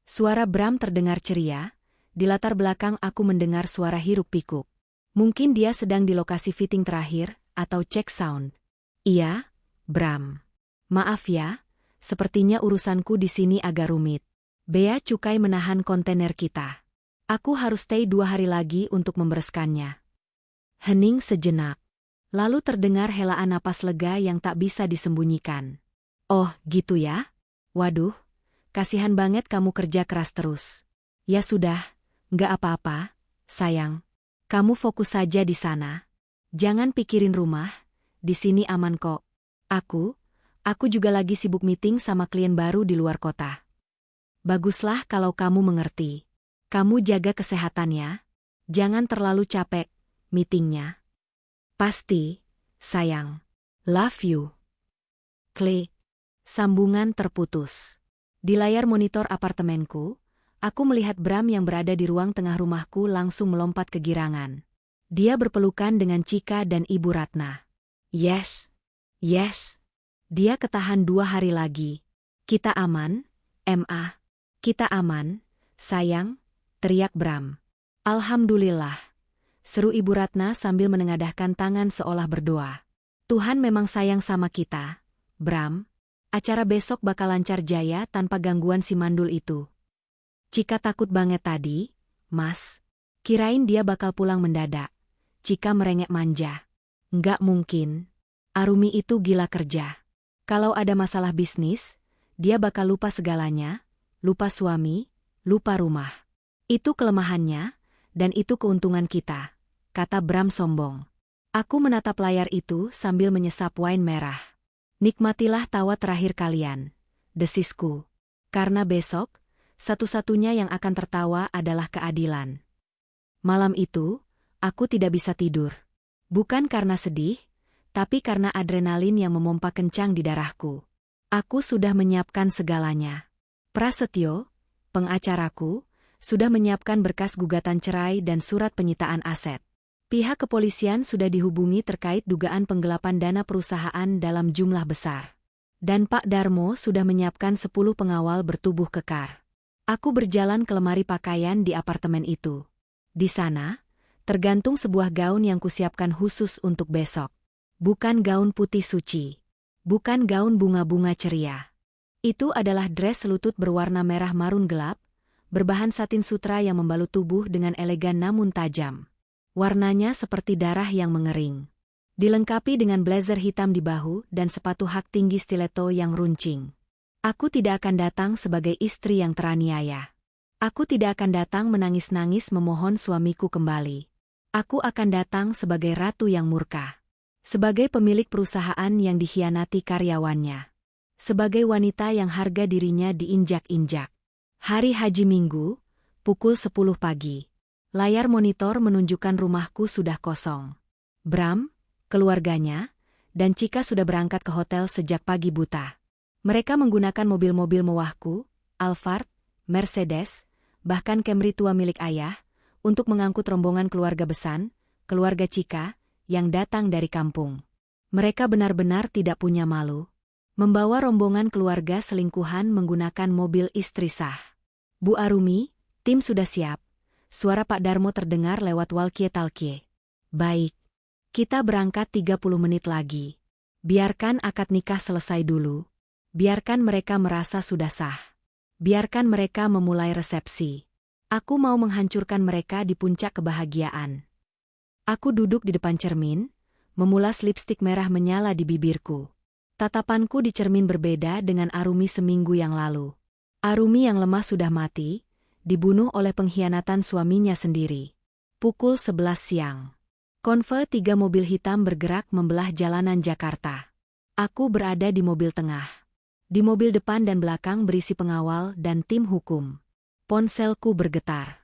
Suara Bram terdengar ceria, di latar belakang aku mendengar suara hiruk-pikuk. Mungkin dia sedang di lokasi fitting terakhir, atau cek sound. Iya, Bram. Maaf ya, sepertinya urusanku di sini agak rumit. Bea Cukai menahan kontainer kita. Aku harus stay 2 hari lagi untuk membereskannya. Hening sejenak. Lalu terdengar helaan napas lega yang tak bisa disembunyikan. Oh, gitu ya? Waduh, kasihan banget kamu kerja keras terus. Ya sudah, nggak apa-apa, sayang. Kamu fokus saja di sana. Jangan pikirin rumah, di sini aman kok. Aku juga lagi sibuk meeting sama klien baru di luar kota. Baguslah kalau kamu mengerti. Kamu jaga kesehatan ya. Jangan terlalu capek, meetingnya. Pasti, sayang. Love you. Klik. Sambungan terputus. Di layar monitor apartemenku, aku melihat Bram yang berada di ruang tengah rumahku langsung melompat kegirangan. Dia berpelukan dengan Chika dan Ibu Ratna. Yes. Dia ketahan 2 hari lagi. Kita aman, Ma. Kita aman, sayang, teriak Bram. Alhamdulillah. Seru Ibu Ratna sambil menengadahkan tangan seolah berdoa. Tuhan memang sayang sama kita, Bram. Acara besok bakal lancar jaya tanpa gangguan si mandul itu. Chika takut banget tadi, Mas. Kirain dia bakal pulang mendadak. Chika merengek manja. Nggak mungkin. Arumi itu gila kerja. Kalau ada masalah bisnis, dia bakal lupa segalanya, lupa suami, lupa rumah. Itu kelemahannya, dan itu keuntungan kita, kata Bram sombong. Aku menatap layar itu sambil menyesap wine merah. Nikmatilah tawa terakhir kalian, desisku. Karena besok, satu-satunya yang akan tertawa adalah keadilan. Malam itu, aku tidak bisa tidur. Bukan karena sedih, tapi karena adrenalin yang memompa kencang di darahku. Aku sudah menyiapkan segalanya. Prasetyo, pengacaraku, sudah menyiapkan berkas gugatan cerai dan surat penyitaan aset. Pihak kepolisian sudah dihubungi terkait dugaan penggelapan dana perusahaan dalam jumlah besar. Dan Pak Darmo sudah menyiapkan 10 pengawal bertubuh kekar. Aku berjalan ke lemari pakaian di apartemen itu. Di sana, tergantung sebuah gaun yang kusiapkan khusus untuk besok. Bukan gaun putih suci. Bukan gaun bunga-bunga ceria. Itu adalah dress selutut berwarna merah marun gelap, berbahan satin sutra yang membalut tubuh dengan elegan namun tajam. Warnanya seperti darah yang mengering. Dilengkapi dengan blazer hitam di bahu dan sepatu hak tinggi stiletto yang runcing. Aku tidak akan datang sebagai istri yang teraniaya. Aku tidak akan datang menangis-nangis memohon suamiku kembali. Aku akan datang sebagai ratu yang murka. Sebagai pemilik perusahaan yang dikhianati karyawannya. Sebagai wanita yang harga dirinya diinjak-injak. Hari Haji Minggu, pukul 10 pagi. Layar monitor menunjukkan rumahku sudah kosong. Bram, keluarganya, dan Chika sudah berangkat ke hotel sejak pagi buta. Mereka menggunakan mobil-mobil mewahku, Alphard, Mercedes, bahkan Camry tua milik ayah, untuk mengangkut rombongan keluarga Besan, keluarga Chika, yang datang dari kampung. Mereka benar-benar tidak punya malu. Membawa rombongan keluarga selingkuhan menggunakan mobil istri sah. Bu Arumi, tim sudah siap. Suara Pak Darmo terdengar lewat walkie-talkie. Baik. Kita berangkat 30 menit lagi. Biarkan akad nikah selesai dulu. Biarkan mereka merasa sudah sah. Biarkan mereka memulai resepsi. Aku mau menghancurkan mereka di puncak kebahagiaan. Aku duduk di depan cermin, memulas lipstik merah menyala di bibirku. Tatapanku di cermin berbeda dengan Arumi seminggu yang lalu. Arumi yang lemah sudah mati, dibunuh oleh pengkhianatan suaminya sendiri. Pukul 11 siang. Konvoy 3 mobil hitam bergerak membelah jalanan Jakarta. Aku berada di mobil tengah. Di mobil depan dan belakang berisi pengawal dan tim hukum. Ponselku bergetar.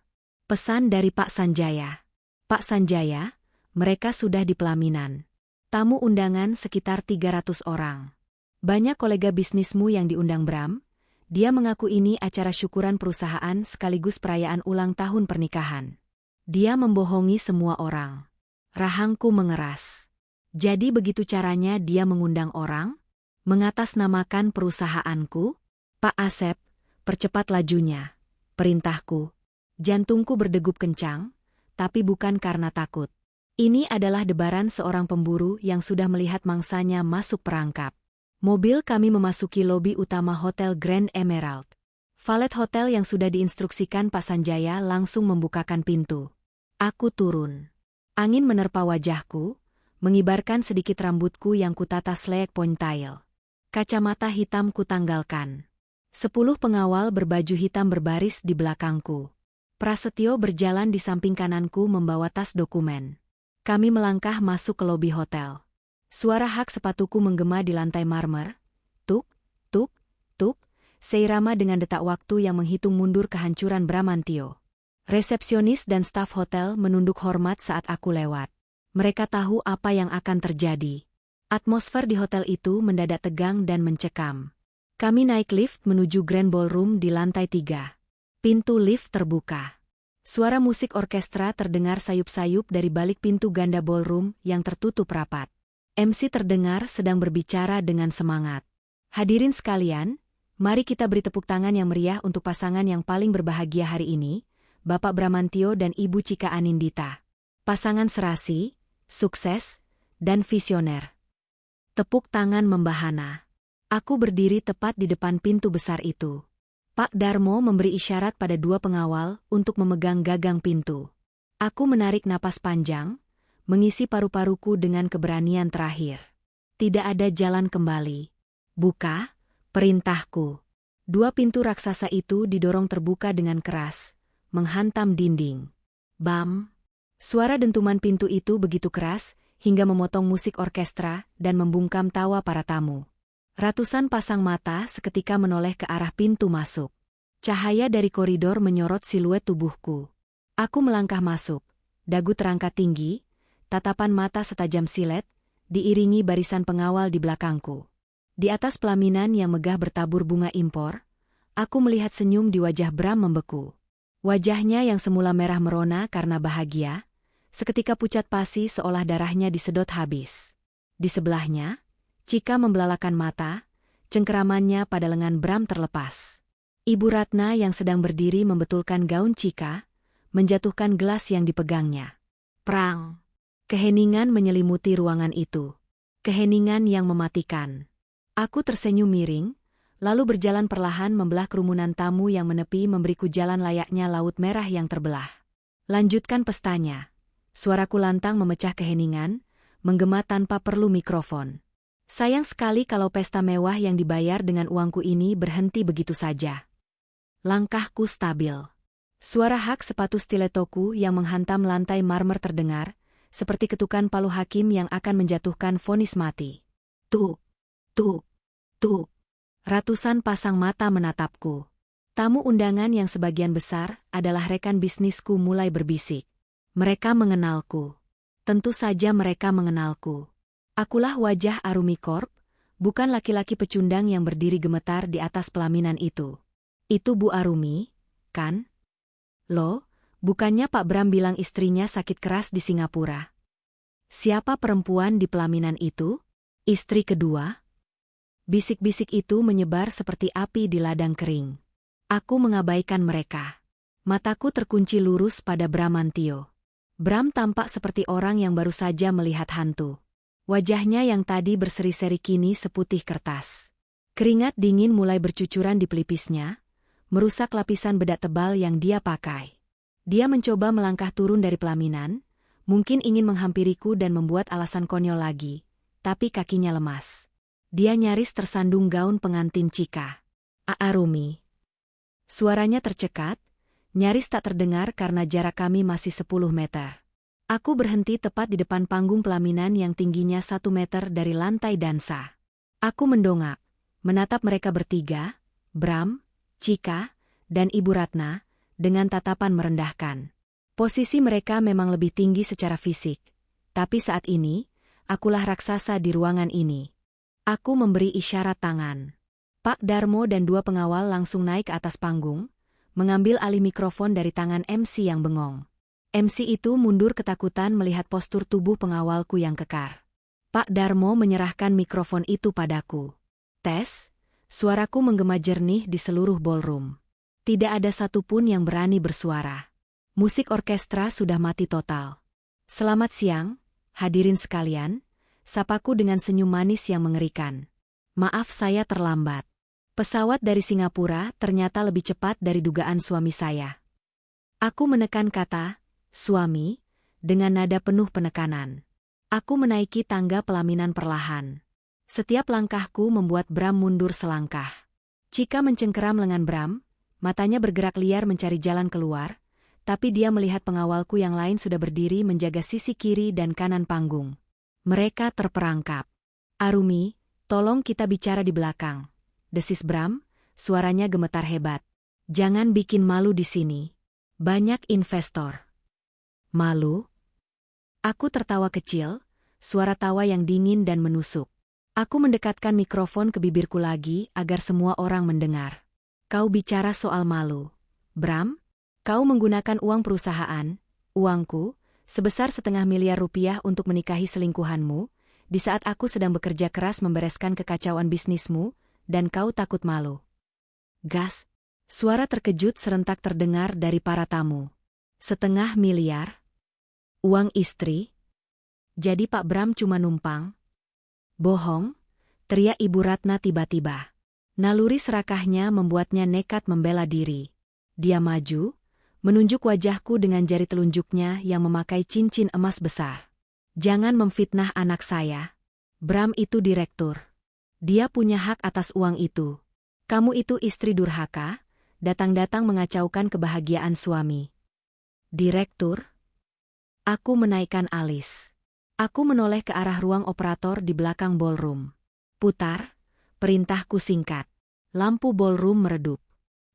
Pesan dari Pak Sanjaya. Pak Sanjaya, mereka sudah di pelaminan. Tamu undangan sekitar 300 orang. Banyak kolega bisnismu yang diundang Bram. Dia mengaku ini acara syukuran perusahaan sekaligus perayaan ulang tahun pernikahan. Dia membohongi semua orang. Rahangku mengeras. Jadi begitu caranya dia mengundang orang? Mengatasnamakan perusahaanku? Pak Asep, percepat lajunya. Perintahku. Jantungku berdegup kencang, tapi bukan karena takut. Ini adalah debaran seorang pemburu yang sudah melihat mangsanya masuk perangkap. Mobil kami memasuki lobi utama Hotel Grand Emerald. Valet hotel yang sudah diinstruksikan Pak Sanjaya langsung membukakan pintu. Aku turun. Angin menerpa wajahku, mengibarkan sedikit rambutku yang kutata selek ponytail. Kacamata hitam kutanggalkan. 10 pengawal berbaju hitam berbaris di belakangku. Prasetyo berjalan di samping kananku membawa tas dokumen. Kami melangkah masuk ke lobi hotel. Suara hak sepatuku menggema di lantai marmer. Tuk, tuk, tuk, seirama dengan detak waktu yang menghitung mundur kehancuran Bramantio. Resepsionis dan staf hotel menunduk hormat saat aku lewat. Mereka tahu apa yang akan terjadi. Atmosfer di hotel itu mendadak tegang dan mencekam. Kami naik lift menuju Grand Ballroom di lantai 3. Pintu lift terbuka. Suara musik orkestra terdengar sayup-sayup dari balik pintu ganda ballroom yang tertutup rapat. MC terdengar sedang berbicara dengan semangat. Hadirin sekalian, mari kita beri tepuk tangan yang meriah untuk pasangan yang paling berbahagia hari ini, Bapak Bramantio dan Ibu Cika Anindita. Pasangan serasi, sukses, dan visioner. Tepuk tangan membahana. Aku berdiri tepat di depan pintu besar itu. Pak Darmo memberi isyarat pada 2 pengawal untuk memegang gagang pintu. Aku menarik napas panjang, mengisi paru-paruku dengan keberanian terakhir. Tidak ada jalan kembali. Buka, perintahku. 2 pintu raksasa itu didorong terbuka dengan keras, menghantam dinding. Bam! Suara dentuman pintu itu begitu keras, hingga memotong musik orkestra dan membungkam tawa para tamu. Ratusan pasang mata seketika menoleh ke arah pintu masuk. Cahaya dari koridor menyorot siluet tubuhku. Aku melangkah masuk, dagu terangkat tinggi, tatapan mata setajam silet, diiringi barisan pengawal di belakangku. Di atas pelaminan yang megah bertabur bunga impor, aku melihat senyum di wajah Bram membeku. Wajahnya yang semula merah merona karena bahagia, seketika pucat pasi seolah darahnya disedot habis. Di sebelahnya, Cika membelalakan mata, cengkeramannya pada lengan Bram terlepas. Ibu Ratna yang sedang berdiri membetulkan gaun Cika, menjatuhkan gelas yang dipegangnya. Prang! Keheningan menyelimuti ruangan itu. Keheningan yang mematikan. Aku tersenyum miring, lalu berjalan perlahan membelah kerumunan tamu yang menepi memberiku jalan layaknya laut merah yang terbelah. Lanjutkan pestanya. Suaraku lantang memecah keheningan, menggema tanpa perlu mikrofon. Sayang sekali kalau pesta mewah yang dibayar dengan uangku ini berhenti begitu saja. Langkahku stabil. Suara hak sepatu stiletoku yang menghantam lantai marmer terdengar, seperti ketukan palu hakim yang akan menjatuhkan vonis mati. Tuk, tuk, tuk. Ratusan pasang mata menatapku. Tamu undangan yang sebagian besar adalah rekan bisnisku mulai berbisik. Mereka mengenalku. Tentu saja mereka mengenalku. Akulah wajah Arumi Corp, bukan laki-laki pecundang yang berdiri gemetar di atas pelaminan itu. Itu Bu Arumi, kan? Loh, bukannya Pak Bram bilang istrinya sakit keras di Singapura? Siapa perempuan di pelaminan itu? Istri kedua? Bisik-bisik itu menyebar seperti api di ladang kering. Aku mengabaikan mereka. Mataku terkunci lurus pada Bramantio. Bram tampak seperti orang yang baru saja melihat hantu. Wajahnya yang tadi berseri-seri kini seputih kertas. Keringat dingin mulai bercucuran di pelipisnya, merusak lapisan bedak tebal yang dia pakai. Dia mencoba melangkah turun dari pelaminan, mungkin ingin menghampiriku dan membuat alasan konyol lagi, tapi kakinya lemas. Dia nyaris tersandung gaun pengantin Cika. Arumi. Suaranya tercekat, Nyaris tak terdengar karena jarak kami masih 10 meter. Aku berhenti tepat di depan panggung pelaminan yang tingginya 1 meter dari lantai dansa. Aku mendongak, menatap mereka bertiga, Bram, Chika, dan Ibu Ratna, dengan tatapan merendahkan. Posisi mereka memang lebih tinggi secara fisik, tapi saat ini, akulah raksasa di ruangan ini. Aku memberi isyarat tangan. Pak Darmo dan 2 pengawal langsung naik ke atas panggung, mengambil alih mikrofon dari tangan MC yang bengong. MC itu mundur ketakutan melihat postur tubuh pengawalku yang kekar. Pak Darmo menyerahkan mikrofon itu padaku. Tes, suaraku menggema jernih di seluruh ballroom. Tidak ada satupun yang berani bersuara. Musik orkestra sudah mati total. Selamat siang, hadirin sekalian, sapaku dengan senyum manis yang mengerikan. Maaf saya terlambat. Pesawat dari Singapura ternyata lebih cepat dari dugaan suami saya. Aku menekan kata suami, dengan nada penuh penekanan. Aku menaiki tangga pelaminan perlahan. Setiap langkahku membuat Bram mundur selangkah. Chika mencengkeram lengan Bram, matanya bergerak liar mencari jalan keluar, tapi dia melihat pengawalku yang lain sudah berdiri menjaga sisi kiri dan kanan panggung. Mereka terperangkap. Arumi, tolong kita bicara di belakang. Desis Bram, suaranya gemetar hebat. Jangan bikin malu di sini. Banyak investor. Malu? Aku tertawa kecil, suara tawa yang dingin dan menusuk. Aku mendekatkan mikrofon ke bibirku lagi agar semua orang mendengar. Kau bicara soal malu. Bram, kau menggunakan uang perusahaan, uangku, sebesar $500 miliar untuk menikahi selingkuhanmu, di saat aku sedang bekerja keras membereskan kekacauan bisnismu, dan kau takut malu. Gas. Suara terkejut serentak terdengar dari para tamu. $500 miliar? Uang istri? Jadi Pak Bram cuma numpang? Bohong, teriak Ibu Ratna tiba-tiba. Naluri serakahnya membuatnya nekat membela diri. Dia maju, menunjuk wajahku dengan jari telunjuknya yang memakai cincin emas besar. Jangan memfitnah anak saya. Bram itu direktur. Dia punya hak atas uang itu. Kamu itu istri durhaka, datang-datang mengacaukan kebahagiaan suami. Direktur? Aku menaikkan alis. Aku menoleh ke arah ruang operator di belakang ballroom. Putar, perintahku singkat. Lampu ballroom meredup.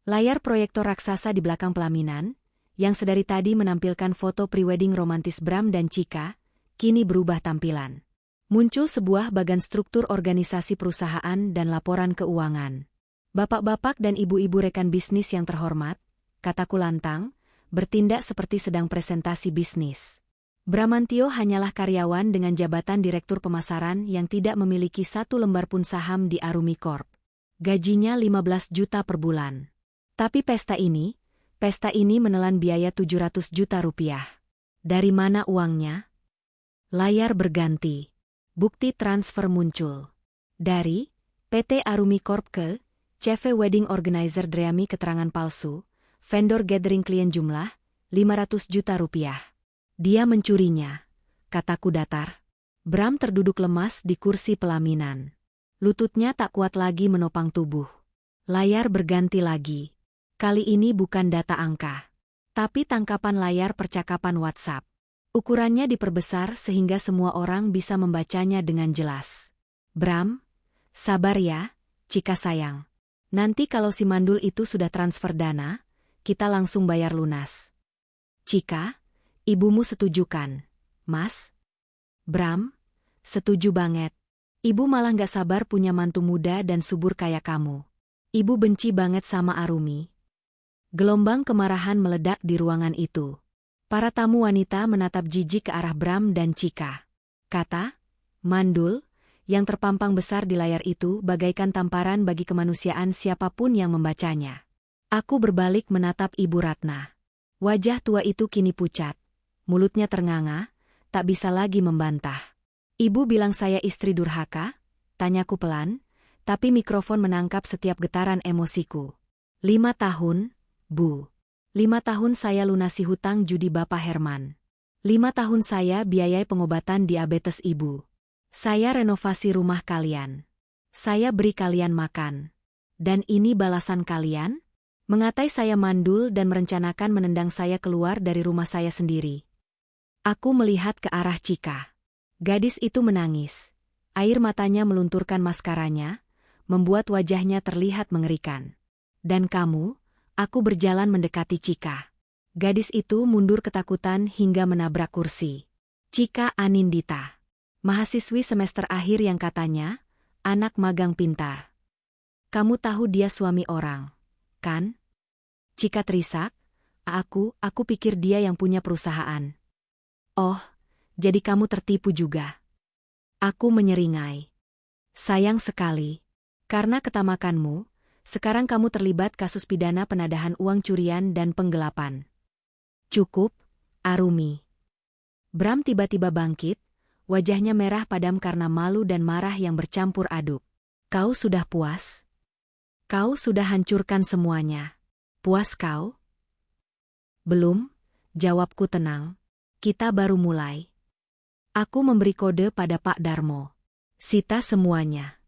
Layar proyektor raksasa di belakang pelaminan, yang sedari tadi menampilkan foto prewedding romantis Bram dan Chika, kini berubah tampilan. Muncul sebuah bagan struktur organisasi perusahaan dan laporan keuangan. Bapak-bapak dan ibu-ibu rekan bisnis yang terhormat, kataku lantang, bertindak seperti sedang presentasi bisnis. Bramantio hanyalah karyawan dengan jabatan direktur pemasaran yang tidak memiliki 1 lembar pun saham di Arumi Corp. Gajinya 15 juta per bulan. Tapi pesta ini menelan biaya 700 juta rupiah. Dari mana uangnya? Layar berganti. Bukti transfer muncul. Dari PT Arumi Corp ke CV Wedding Organizer Dreami keterangan palsu, vendor gathering klien jumlah 500 juta rupiah. Dia mencurinya, kataku datar. Bram terduduk lemas di kursi pelaminan. Lututnya tak kuat lagi menopang tubuh. Layar berganti lagi. Kali ini bukan data angka, tapi tangkapan layar percakapan WhatsApp. Ukurannya diperbesar sehingga semua orang bisa membacanya dengan jelas. Bram, sabar ya, Chika sayang. Nanti kalau si mandul itu sudah transfer dana, kita langsung bayar lunas. Chika, ibumu setuju kan, Mas? Bram, setuju banget. Ibu malah gak sabar punya mantu muda dan subur kayak kamu. Ibu benci banget sama Arumi. Gelombang kemarahan meledak di ruangan itu. Para tamu wanita menatap jijik ke arah Bram dan Chika. Kata, mandul, yang terpampang besar di layar itu bagaikan tamparan bagi kemanusiaan siapapun yang membacanya. Aku berbalik menatap Ibu Ratna. Wajah tua itu kini pucat. Mulutnya ternganga, tak bisa lagi membantah. Ibu bilang saya istri durhaka? Tanyaku pelan, tapi mikrofon menangkap setiap getaran emosiku. 5 tahun, Bu. 5 tahun saya lunasi hutang judi Bapak Herman. 5 tahun saya biayai pengobatan diabetes Ibu. Saya renovasi rumah kalian. Saya beri kalian makan. Dan ini balasan kalian? Mengatai saya mandul dan merencanakan menendang saya keluar dari rumah saya sendiri. Aku melihat ke arah Chika. Gadis itu menangis. Air matanya melunturkan maskaranya, membuat wajahnya terlihat mengerikan. Dan kamu? Aku berjalan mendekati Chika. Gadis itu mundur ketakutan hingga menabrak kursi. Chika Anindita, mahasiswi semester akhir yang katanya, anak magang pintar. Kamu tahu dia suami orang, kan? Chika terisak, aku pikir dia yang punya perusahaan. Oh, jadi kamu tertipu juga. Aku menyeringai. Sayang sekali. Karena ketamakanmu, sekarang kamu terlibat kasus pidana penadahan uang curian dan penggelapan. Cukup, Arumi. Bram tiba-tiba bangkit, wajahnya merah padam karena malu dan marah yang bercampur aduk. Kau sudah puas? Kau sudah hancurkan semuanya. Puas kau? Belum, jawabku tenang. Kita baru mulai. Aku memberi kode pada Pak Darmo. Sita semuanya.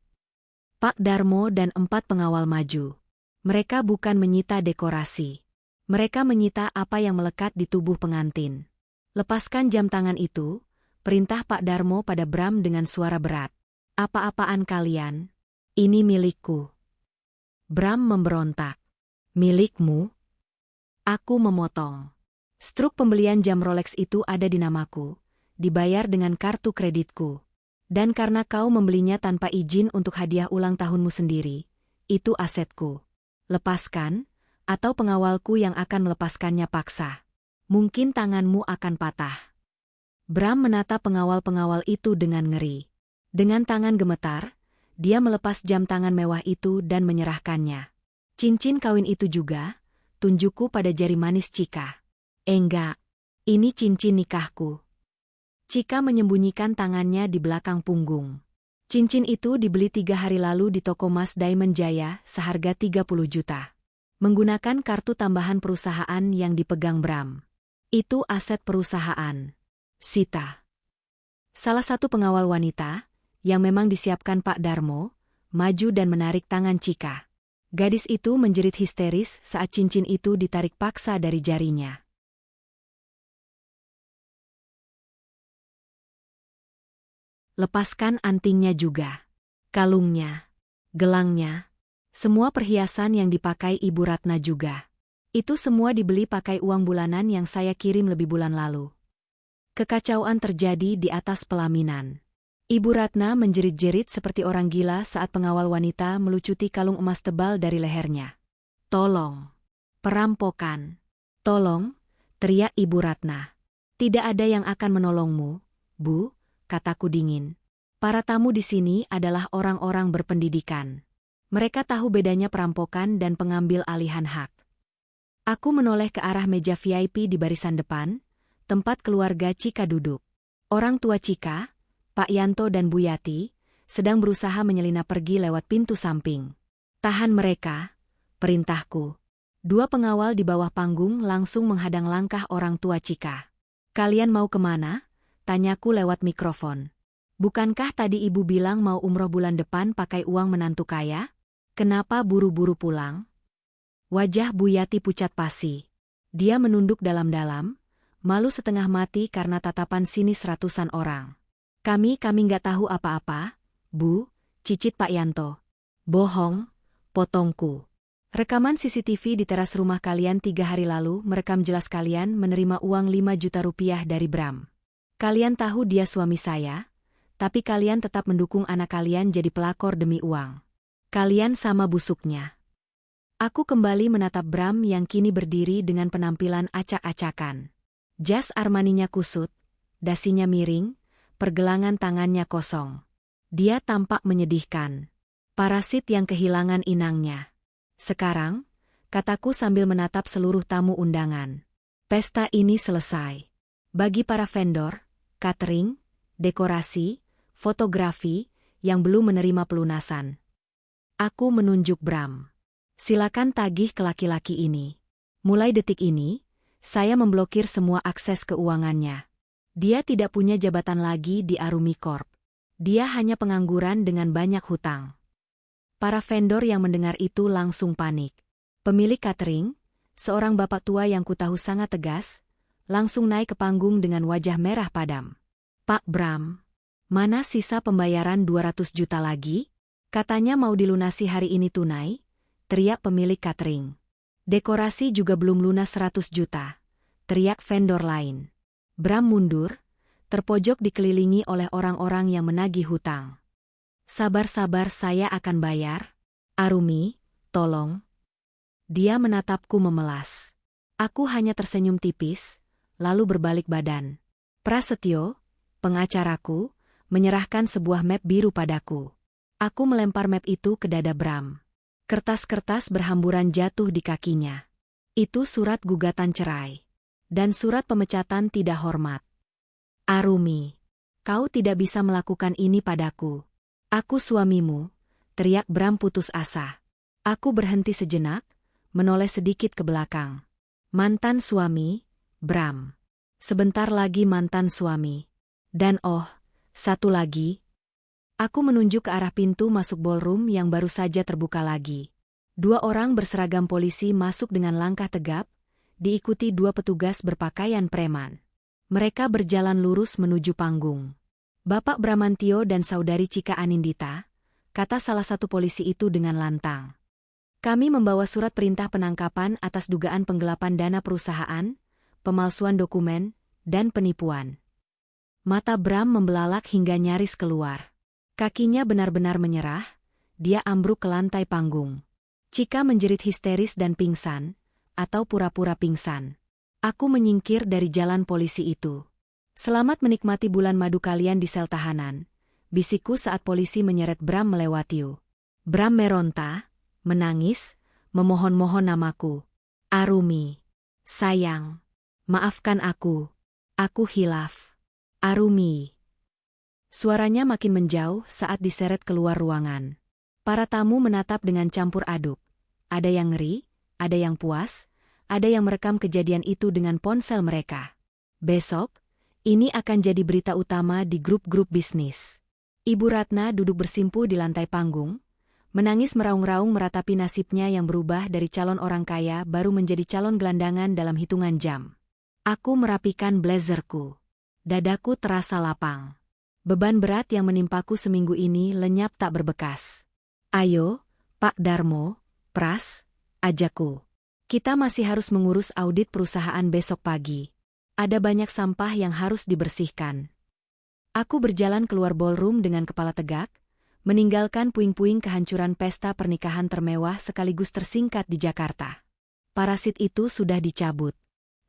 Pak Darmo dan 4 pengawal maju. Mereka bukan menyita dekorasi. Mereka menyita apa yang melekat di tubuh pengantin. Lepaskan jam tangan itu, perintah Pak Darmo pada Bram dengan suara berat. Apa-apaan kalian? Ini milikku. Bram memberontak. Milikmu? Aku memotong. Struk pembelian jam Rolex itu ada di namaku, dibayar dengan kartu kreditku. Dan karena kau membelinya tanpa izin untuk hadiah ulang tahunmu sendiri, itu asetku. Lepaskan, atau pengawalku yang akan melepaskannya paksa. Mungkin tanganmu akan patah. Bram menatap pengawal-pengawal itu dengan ngeri. Dengan tangan gemetar, dia melepas jam tangan mewah itu dan menyerahkannya. Cincin kawin itu juga, tunjukku pada jari manis Chika. Enggak, ini cincin nikahku. Chika menyembunyikan tangannya di belakang punggung. Cincin itu dibeli 3 hari lalu di toko Mas Diamond Jaya seharga 30 juta. Menggunakan kartu tambahan perusahaan yang dipegang Bram. Itu aset perusahaan. Sita. Salah satu pengawal wanita, yang memang disiapkan Pak Darmo, maju dan menarik tangan Chika. Gadis itu menjerit histeris saat cincin itu ditarik paksa dari jarinya. Lepaskan antingnya juga. Kalungnya. Gelangnya. Semua perhiasan yang dipakai Ibu Ratna juga. Itu semua dibeli pakai uang bulanan yang saya kirim lebih bulan lalu. Kekacauan terjadi di atas pelaminan. Ibu Ratna menjerit-jerit seperti orang gila saat pengawal wanita melucuti kalung emas tebal dari lehernya. Tolong. Perampokan. Tolong, teriak Ibu Ratna. Tidak ada yang akan menolongmu, Bu, kataku dingin. Para tamu di sini adalah orang-orang berpendidikan. Mereka tahu bedanya perampokan dan pengambil alihan hak. Aku menoleh ke arah meja VIP di barisan depan, tempat keluarga Chika duduk. Orang tua Chika, Pak Yanto dan Bu Yati, sedang berusaha menyelinap pergi lewat pintu samping. Tahan mereka, perintahku. 2 pengawal di bawah panggung langsung menghadang langkah orang tua Chika. Kalian mau kemana? Tanyaku lewat mikrofon. Bukankah tadi ibu bilang mau umroh bulan depan pakai uang menantu kaya? Kenapa buru-buru pulang? Wajah Bu Yati pucat pasi. Dia menunduk dalam-dalam, malu setengah mati karena tatapan sinis ratusan orang. Kami nggak tahu apa-apa, Bu, cicit Pak Yanto. Bohong, potongku. Rekaman CCTV di teras rumah kalian 3 hari lalu merekam jelas kalian menerima uang 5 juta rupiah dari Bram. Kalian tahu dia suami saya, tapi kalian tetap mendukung anak kalian jadi pelakor demi uang. Kalian sama busuknya. Aku kembali menatap Bram yang kini berdiri dengan penampilan acak-acakan. Jas Armaninya kusut, dasinya miring, pergelangan tangannya kosong. Dia tampak menyedihkan. Parasit yang kehilangan inangnya. Sekarang, kataku sambil menatap seluruh tamu undangan. Pesta ini selesai. Bagi para vendor, catering, dekorasi, fotografi, yang belum menerima pelunasan. Aku menunjuk Bram. Silakan tagih ke laki-laki ini. Mulai detik ini, saya memblokir semua akses keuangannya. Dia tidak punya jabatan lagi di Arumi Corp. Dia hanya pengangguran dengan banyak hutang. Para vendor yang mendengar itu langsung panik. Pemilik catering, seorang bapak tua yang kutahu sangat tegas, langsung naik ke panggung dengan wajah merah padam. "Pak Bram, mana sisa pembayaran 200 juta lagi? Katanya mau dilunasi hari ini tunai," teriak pemilik catering. "Dekorasi juga belum lunas 100 juta, teriak vendor lain. Bram mundur, terpojok dikelilingi oleh orang-orang yang menagih hutang. "Sabar-sabar, saya akan bayar. Arumi, tolong." Dia menatapku memelas. Aku hanya tersenyum tipis, lalu berbalik badan. Prasetyo, pengacaraku, menyerahkan sebuah map biru padaku. Aku melempar map itu ke dada Bram. Kertas-kertas berhamburan jatuh di kakinya. Itu surat gugatan cerai. Dan surat pemecatan tidak hormat. "Arumi, kau tidak bisa melakukan ini padaku. Aku suamimu," teriak Bram putus asa. Aku berhenti sejenak, menoleh sedikit ke belakang. Mantan suami, Bram. Sebentar lagi mantan suami. Dan satu lagi. Aku menunjuk ke arah pintu masuk ballroom yang baru saja terbuka lagi. 2 orang berseragam polisi masuk dengan langkah tegap, diikuti 2 petugas berpakaian preman. Mereka berjalan lurus menuju panggung. "Bapak Bramantio dan Saudari Cika Anindita," kata salah satu polisi itu dengan lantang. "Kami membawa surat perintah penangkapan atas dugaan penggelapan dana perusahaan, pemalsuan dokumen, dan penipuan." Mata Bram membelalak hingga nyaris keluar. Kakinya benar-benar menyerah, dia ambruk ke lantai panggung. Cika menjerit histeris dan pingsan, atau pura-pura pingsan. Aku menyingkir dari jalan polisi itu. "Selamat menikmati bulan madu kalian di sel tahanan," bisikku saat polisi menyeret Bram melewati. Bram meronta, menangis, memohon-mohon namaku. "Arumi. Sayang. Maafkan aku. Aku hilaf. Arumi." Suaranya makin menjauh saat diseret keluar ruangan. Para tamu menatap dengan campur aduk. Ada yang ngeri, ada yang puas, ada yang merekam kejadian itu dengan ponsel mereka. Besok, ini akan jadi berita utama di grup-grup bisnis. Ibu Ratna duduk bersimpuh di lantai panggung, menangis meraung-raung meratapi nasibnya yang berubah dari calon orang kaya baru menjadi calon gelandangan dalam hitungan jam. Aku merapikan blazerku. Dadaku terasa lapang. Beban berat yang menimpaku seminggu ini lenyap tak berbekas. "Ayo, Pak Darmo, Pras," ajakku. "Kita masih harus mengurus audit perusahaan besok pagi. Ada banyak sampah yang harus dibersihkan." Aku berjalan keluar ballroom dengan kepala tegak, meninggalkan puing-puing kehancuran pesta pernikahan termewah sekaligus tersingkat di Jakarta. Parasit itu sudah dicabut.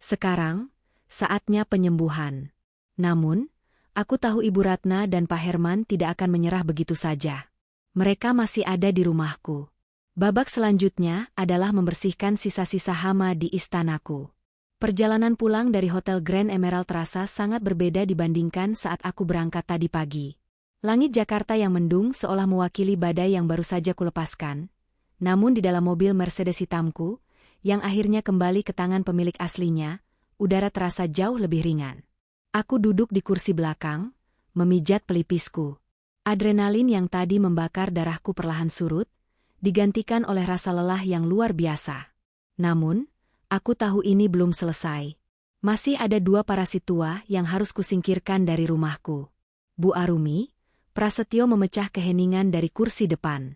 Sekarang, saatnya penyembuhan. Namun, aku tahu Ibu Ratna dan Pak Herman tidak akan menyerah begitu saja. Mereka masih ada di rumahku. Babak selanjutnya adalah membersihkan sisa-sisa hama di istanaku. Perjalanan pulang dari Hotel Grand Emerald terasa sangat berbeda dibandingkan saat aku berangkat tadi pagi. Langit Jakarta yang mendung seolah mewakili badai yang baru saja kulepaskan. Namun di dalam mobil Mercedes hitamku, yang akhirnya kembali ke tangan pemilik aslinya, udara terasa jauh lebih ringan. Aku duduk di kursi belakang, memijat pelipisku. Adrenalin yang tadi membakar darahku perlahan surut, digantikan oleh rasa lelah yang luar biasa. Namun, aku tahu ini belum selesai. Masih ada 2 parasit tua yang harus kusingkirkan dari rumahku. "Bu Arumi," Prasetyo memecah keheningan dari kursi depan.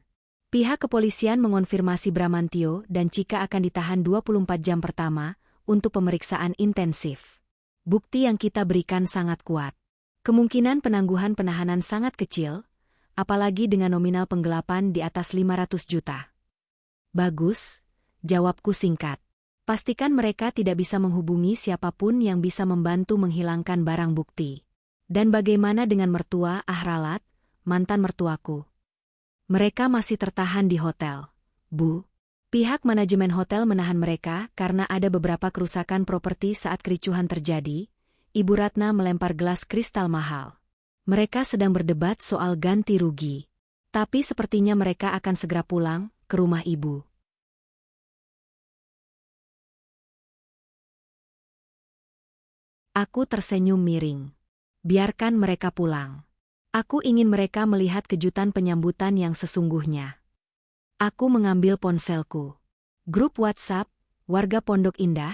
Pihak kepolisian mengonfirmasi Bramantio dan Cika akan ditahan 24 jam pertama untuk pemeriksaan intensif. Bukti yang kita berikan sangat kuat. Kemungkinan penangguhan penahanan sangat kecil, apalagi dengan nominal penggelapan di atas 500 juta. "Bagus," jawabku singkat. "Pastikan mereka tidak bisa menghubungi siapapun yang bisa membantu menghilangkan barang bukti. Dan bagaimana dengan mertua Ahralat, mantan mertuaku? Mereka masih tertahan di hotel, Bu." Pihak manajemen hotel menahan mereka karena ada beberapa kerusakan properti saat kericuhan terjadi. Ibu Ratna melempar gelas kristal mahal. Mereka sedang berdebat soal ganti rugi. Tapi sepertinya mereka akan segera pulang ke rumah ibu. Aku tersenyum miring. Biarkan mereka pulang. Aku ingin mereka melihat kejutan penyambutan yang sesungguhnya. Aku mengambil ponselku. Grup WhatsApp, warga Pondok Indah,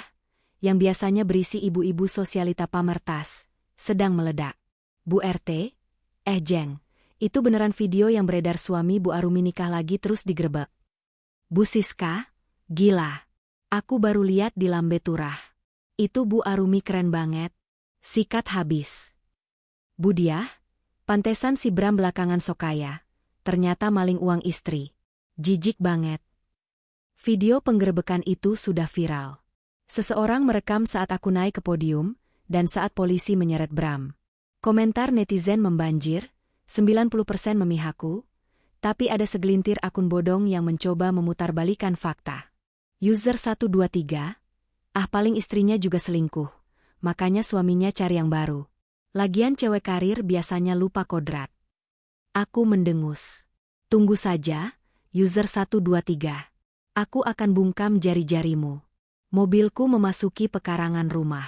yang biasanya berisi ibu-ibu sosialita pamer tas, sedang meledak. Bu RT, Jeng, itu beneran video yang beredar suami Bu Arumi nikah lagi terus digerebek. Bu Siska, gila. Aku baru lihat di Lambe Turah. Itu Bu Arumi keren banget. Sikat habis. Bu Diah, pantesan si Bram belakangan sok kaya. Ternyata maling uang istri. Jijik banget. Video penggerebekan itu sudah viral. Seseorang merekam saat aku naik ke podium, dan saat polisi menyeret Bram. Komentar netizen membanjir, 90% memihakku, tapi ada segelintir akun bodong yang mencoba memutarbalikan fakta. User 123, paling istrinya juga selingkuh, makanya suaminya cari yang baru. Lagian cewek karir biasanya lupa kodrat. Aku mendengus. Tunggu saja, user 123. Aku akan bungkam jari-jarimu. Mobilku memasuki pekarangan rumah.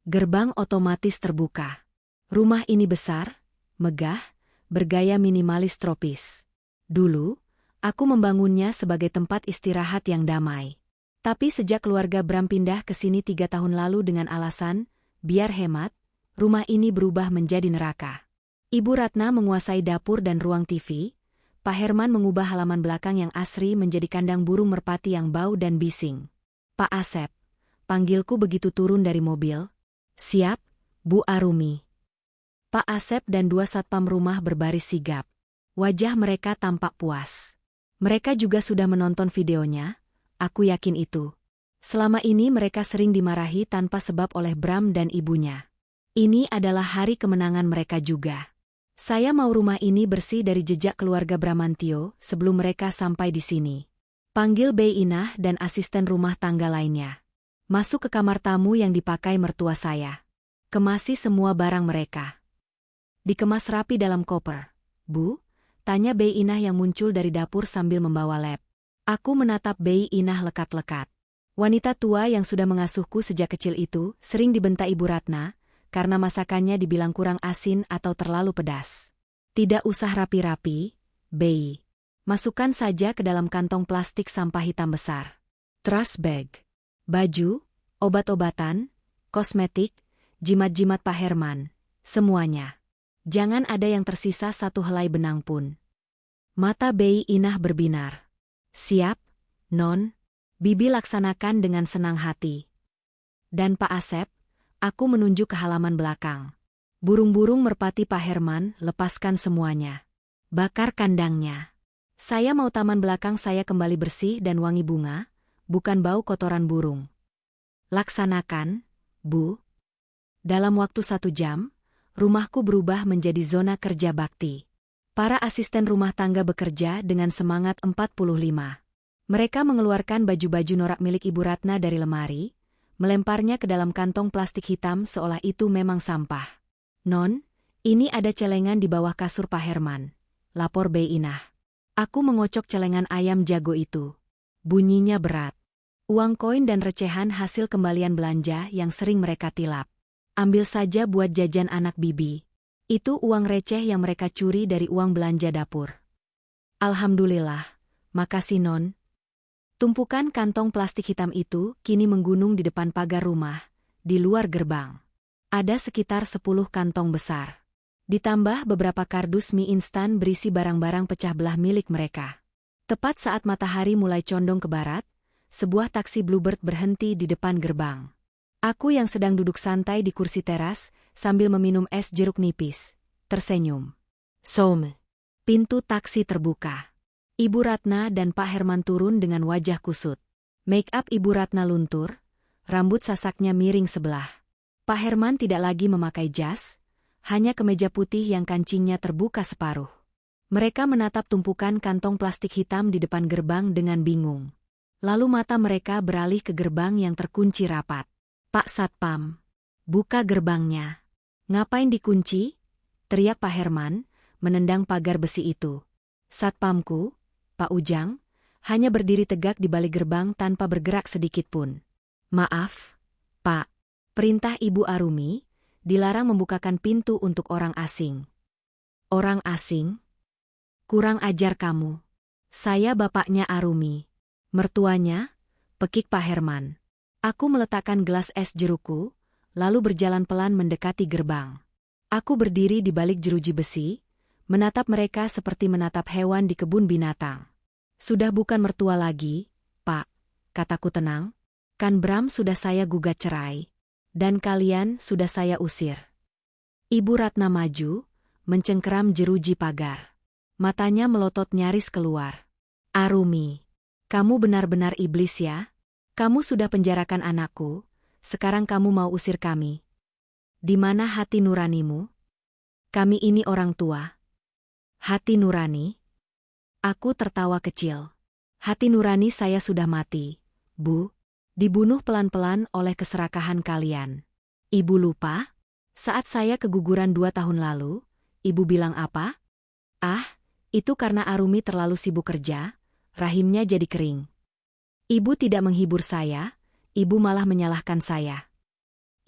Gerbang otomatis terbuka. Rumah ini besar, megah, bergaya minimalis tropis. Dulu, aku membangunnya sebagai tempat istirahat yang damai. Tapi sejak keluarga Bram pindah ke sini 3 tahun lalu dengan alasan, biar hemat, rumah ini berubah menjadi neraka. Ibu Ratna menguasai dapur dan ruang TV, Pak Herman mengubah halaman belakang yang asri menjadi kandang burung merpati yang bau dan bising. Pak Asep, panggilku begitu turun dari mobil. Siap, Bu Arumi. Pak Asep dan 2 satpam rumah berbaris sigap. Wajah mereka tampak puas. Mereka juga sudah menonton videonya, aku yakin itu. Selama ini mereka sering dimarahi tanpa sebab oleh Bram dan ibunya. Ini adalah hari kemenangan mereka juga. Saya mau rumah ini bersih dari jejak keluarga Bramantio sebelum mereka sampai di sini. Panggil Bey Inah dan asisten rumah tangga lainnya. Masuk ke kamar tamu yang dipakai mertua saya. Kemasi semua barang mereka. Dikemas rapi dalam koper. Bu, tanya Bey Inah yang muncul dari dapur sambil membawa lap. Aku menatap Bey Inah lekat-lekat. Wanita tua yang sudah mengasuhku sejak kecil itu sering dibentak Ibu Ratna, karena masakannya dibilang kurang asin atau terlalu pedas. Tidak usah rapi-rapi, Bey. Masukkan saja ke dalam kantong plastik sampah hitam besar. Trash bag. Baju, obat-obatan, kosmetik, jimat-jimat Pak Herman, semuanya. Jangan ada yang tersisa satu helai benang pun. Mata Bey Inah berbinar. Siap, Non. Bibi laksanakan dengan senang hati. Dan Pak Asep, aku menunjuk ke halaman belakang. Burung-burung merpati Pak Herman, lepaskan semuanya. Bakar kandangnya. Saya mau taman belakang saya kembali bersih dan wangi bunga, bukan bau kotoran burung. Laksanakan, Bu. Dalam waktu 1 jam, rumahku berubah menjadi zona kerja bakti. Para asisten rumah tangga bekerja dengan semangat 45. Mereka mengeluarkan baju-baju norak milik Ibu Ratna dari lemari, melemparnya ke dalam kantong plastik hitam seolah itu memang sampah. Non, ini ada celengan di bawah kasur Pak Herman, lapor Bey Inah. Aku mengocok celengan ayam jago itu. Bunyinya berat. Uang koin dan recehan hasil kembalian belanja yang sering mereka tilap. Ambil saja buat jajan anak bibi. Itu uang receh yang mereka curi dari uang belanja dapur. Alhamdulillah, makasih Non. Tumpukan kantong plastik hitam itu kini menggunung di depan pagar rumah, di luar gerbang. Ada sekitar 10 kantong besar. Ditambah beberapa kardus mie instan berisi barang-barang pecah belah milik mereka. Tepat saat matahari mulai condong ke barat, sebuah taksi Bluebird berhenti di depan gerbang. Aku yang sedang duduk santai di kursi teras, sambil meminum es jeruk nipis, tersenyum. Soum. Pintu taksi terbuka. Ibu Ratna dan Pak Herman turun dengan wajah kusut. Make up Ibu Ratna luntur, rambut sasaknya miring sebelah. Pak Herman tidak lagi memakai jas, hanya kemeja putih yang kancingnya terbuka separuh. Mereka menatap tumpukan kantong plastik hitam di depan gerbang dengan bingung. Lalu mata mereka beralih ke gerbang yang terkunci rapat. Pak Satpam, buka gerbangnya. Ngapain dikunci? Teriak Pak Herman, menendang pagar besi itu. Satpamku, Pak Ujang, hanya berdiri tegak di balik gerbang tanpa bergerak sedikit pun. Maaf, Pak. Perintah Ibu Arumi, dilarang membukakan pintu untuk orang asing. Orang asing? Kurang ajar kamu. Saya bapaknya Arumi. Mertuanya, pekik Pak Herman. Aku meletakkan gelas es jerukku, lalu berjalan pelan mendekati gerbang. Aku berdiri di balik jeruji besi, menatap mereka seperti menatap hewan di kebun binatang. Sudah bukan mertua lagi, Pak, kataku tenang. Kan Bram sudah saya gugat cerai. Dan kalian sudah saya usir. Ibu Ratna maju, mencengkeram jeruji pagar. Matanya melotot nyaris keluar. Arumi, kamu benar-benar iblis ya? Kamu sudah penjarakan anakku, sekarang kamu mau usir kami. Di mana hati nuranimu? Kami ini orang tua. Hati nurani? Aku tertawa kecil. Hati nurani saya sudah mati, Bu. Dibunuh pelan-pelan oleh keserakahan kalian. Ibu lupa? Saat saya keguguran 2 tahun lalu, ibu bilang apa? Ah, itu karena Arumi terlalu sibuk kerja, rahimnya jadi kering. Ibu tidak menghibur saya, ibu malah menyalahkan saya.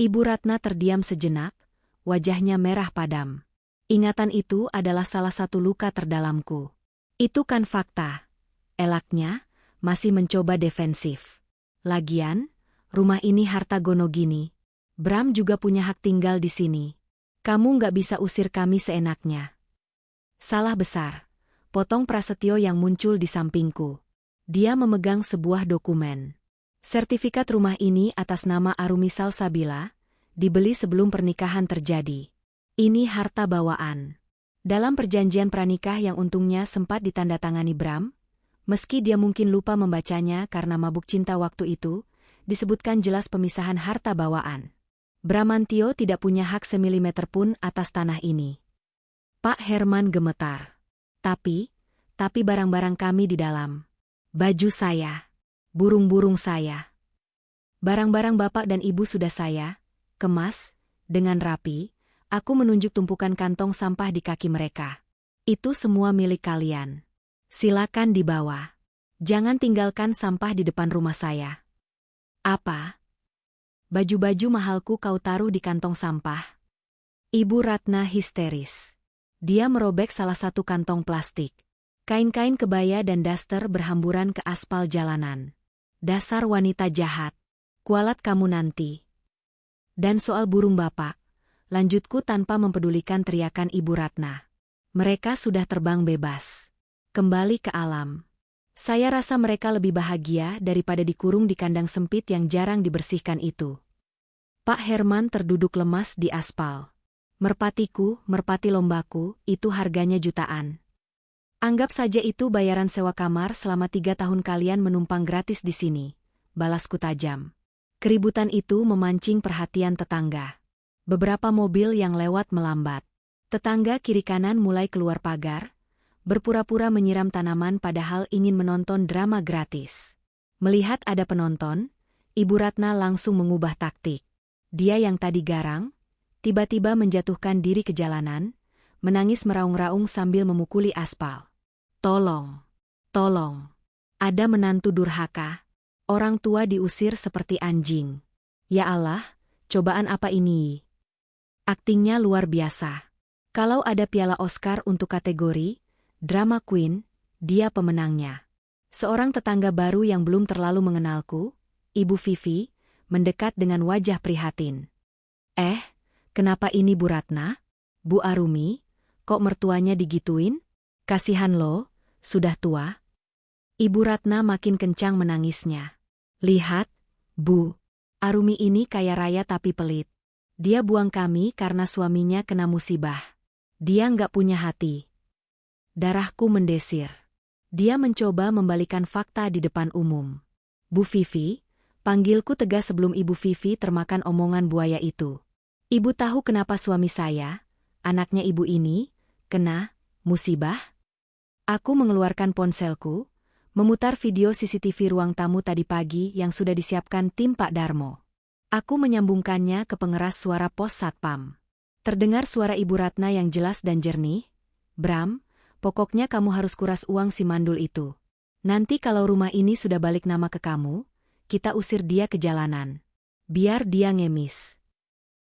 Ibu Ratna terdiam sejenak, wajahnya merah padam. Ingatan itu adalah salah satu luka terdalamku. Itu kan fakta. Elaknya, masih mencoba defensif. Lagian, rumah ini harta Gonogini. Bram juga punya hak tinggal di sini. Kamu nggak bisa usir kami seenaknya. Salah besar. Potong Prasetyo yang muncul di sampingku. Dia memegang sebuah dokumen. Sertifikat rumah ini atas nama Arumi Salsabila, dibeli sebelum pernikahan terjadi. Ini harta bawaan. Dalam perjanjian pranikah yang untungnya sempat ditandatangani Bram, meski dia mungkin lupa membacanya karena mabuk cinta waktu itu, disebutkan jelas pemisahan harta bawaan. Bramantio tidak punya hak semilimeter pun atas tanah ini. Pak Herman gemetar. Tapi barang-barang kami di dalam. Baju saya. Burung-burung saya. Barang-barang bapak dan ibu sudah saya kemas dengan rapi. Aku menunjuk tumpukan kantong sampah di kaki mereka. Itu semua milik kalian. Silakan dibawa. Jangan tinggalkan sampah di depan rumah saya. Apa? Baju-baju mahalku kau taruh di kantong sampah? Ibu Ratna histeris. Dia merobek salah satu kantong plastik. Kain-kain kebaya dan daster berhamburan ke aspal jalanan. Dasar wanita jahat. Kualat kamu nanti. Dan soal burung bapak, lanjutku tanpa mempedulikan teriakan Ibu Ratna. Mereka sudah terbang bebas. Kembali ke alam. Saya rasa mereka lebih bahagia daripada dikurung di kandang sempit yang jarang dibersihkan itu. Pak Herman terduduk lemas di aspal. Merpatiku, merpati lombaku, itu harganya jutaan. Anggap saja itu bayaran sewa kamar selama 3 tahun kalian menumpang gratis di sini. Balasku tajam. Keributan itu memancing perhatian tetangga. Beberapa mobil yang lewat melambat. Tetangga kiri kanan mulai keluar pagar, berpura-pura menyiram tanaman padahal ingin menonton drama gratis. Melihat ada penonton, Ibu Ratna langsung mengubah taktik. Dia yang tadi garang, tiba-tiba menjatuhkan diri ke jalanan, menangis meraung-raung sambil memukuli aspal. Tolong, tolong. Ada menantu durhaka. Orang tua diusir seperti anjing. Ya Allah, cobaan apa ini? Aktingnya luar biasa. Kalau ada piala Oscar untuk kategori Drama Queen, dia pemenangnya. Seorang tetangga baru yang belum terlalu mengenalku, Ibu Vivi, mendekat dengan wajah prihatin. Kenapa ini Bu Ratna? Bu Arumi, kok mertuanya digituin? Kasihan lo, sudah tua. Ibu Ratna makin kencang menangisnya. Lihat, Bu, Arumi ini kaya raya tapi pelit. Dia buang kami karena suaminya kena musibah. Dia nggak punya hati. Darahku mendesir. Dia mencoba membalikan fakta di depan umum. Bu Vivi, panggilku tegas sebelum Ibu Vivi termakan omongan buaya itu. Ibu tahu kenapa suami saya, anaknya ibu ini, kena musibah? Aku mengeluarkan ponselku, memutar video CCTV ruang tamu tadi pagi yang sudah disiapkan tim Pak Darmo. Aku menyambungkannya ke pengeras suara pos Satpam. Terdengar suara Ibu Ratna yang jelas dan jernih. Bram, pokoknya kamu harus kuras uang si mandul itu. Nanti kalau rumah ini sudah balik nama ke kamu, kita usir dia ke jalanan. Biar dia ngemis.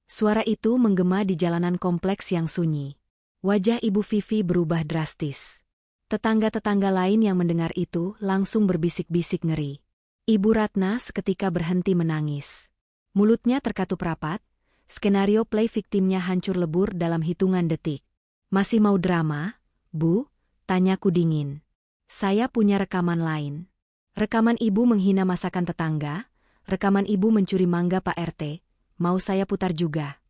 Suara itu menggema di jalanan kompleks yang sunyi. Wajah Ibu Vivi berubah drastis. Tetangga-tetangga lain yang mendengar itu langsung berbisik-bisik ngeri. Ibu Ratna seketika berhenti menangis. Mulutnya terkatup rapat, skenario play viktimnya hancur lebur dalam hitungan detik. Masih mau drama, Bu? Tanyaku dingin. Saya punya rekaman lain. Rekaman ibu menghina masakan tetangga, rekaman ibu mencuri mangga Pak RT, mau saya putar juga.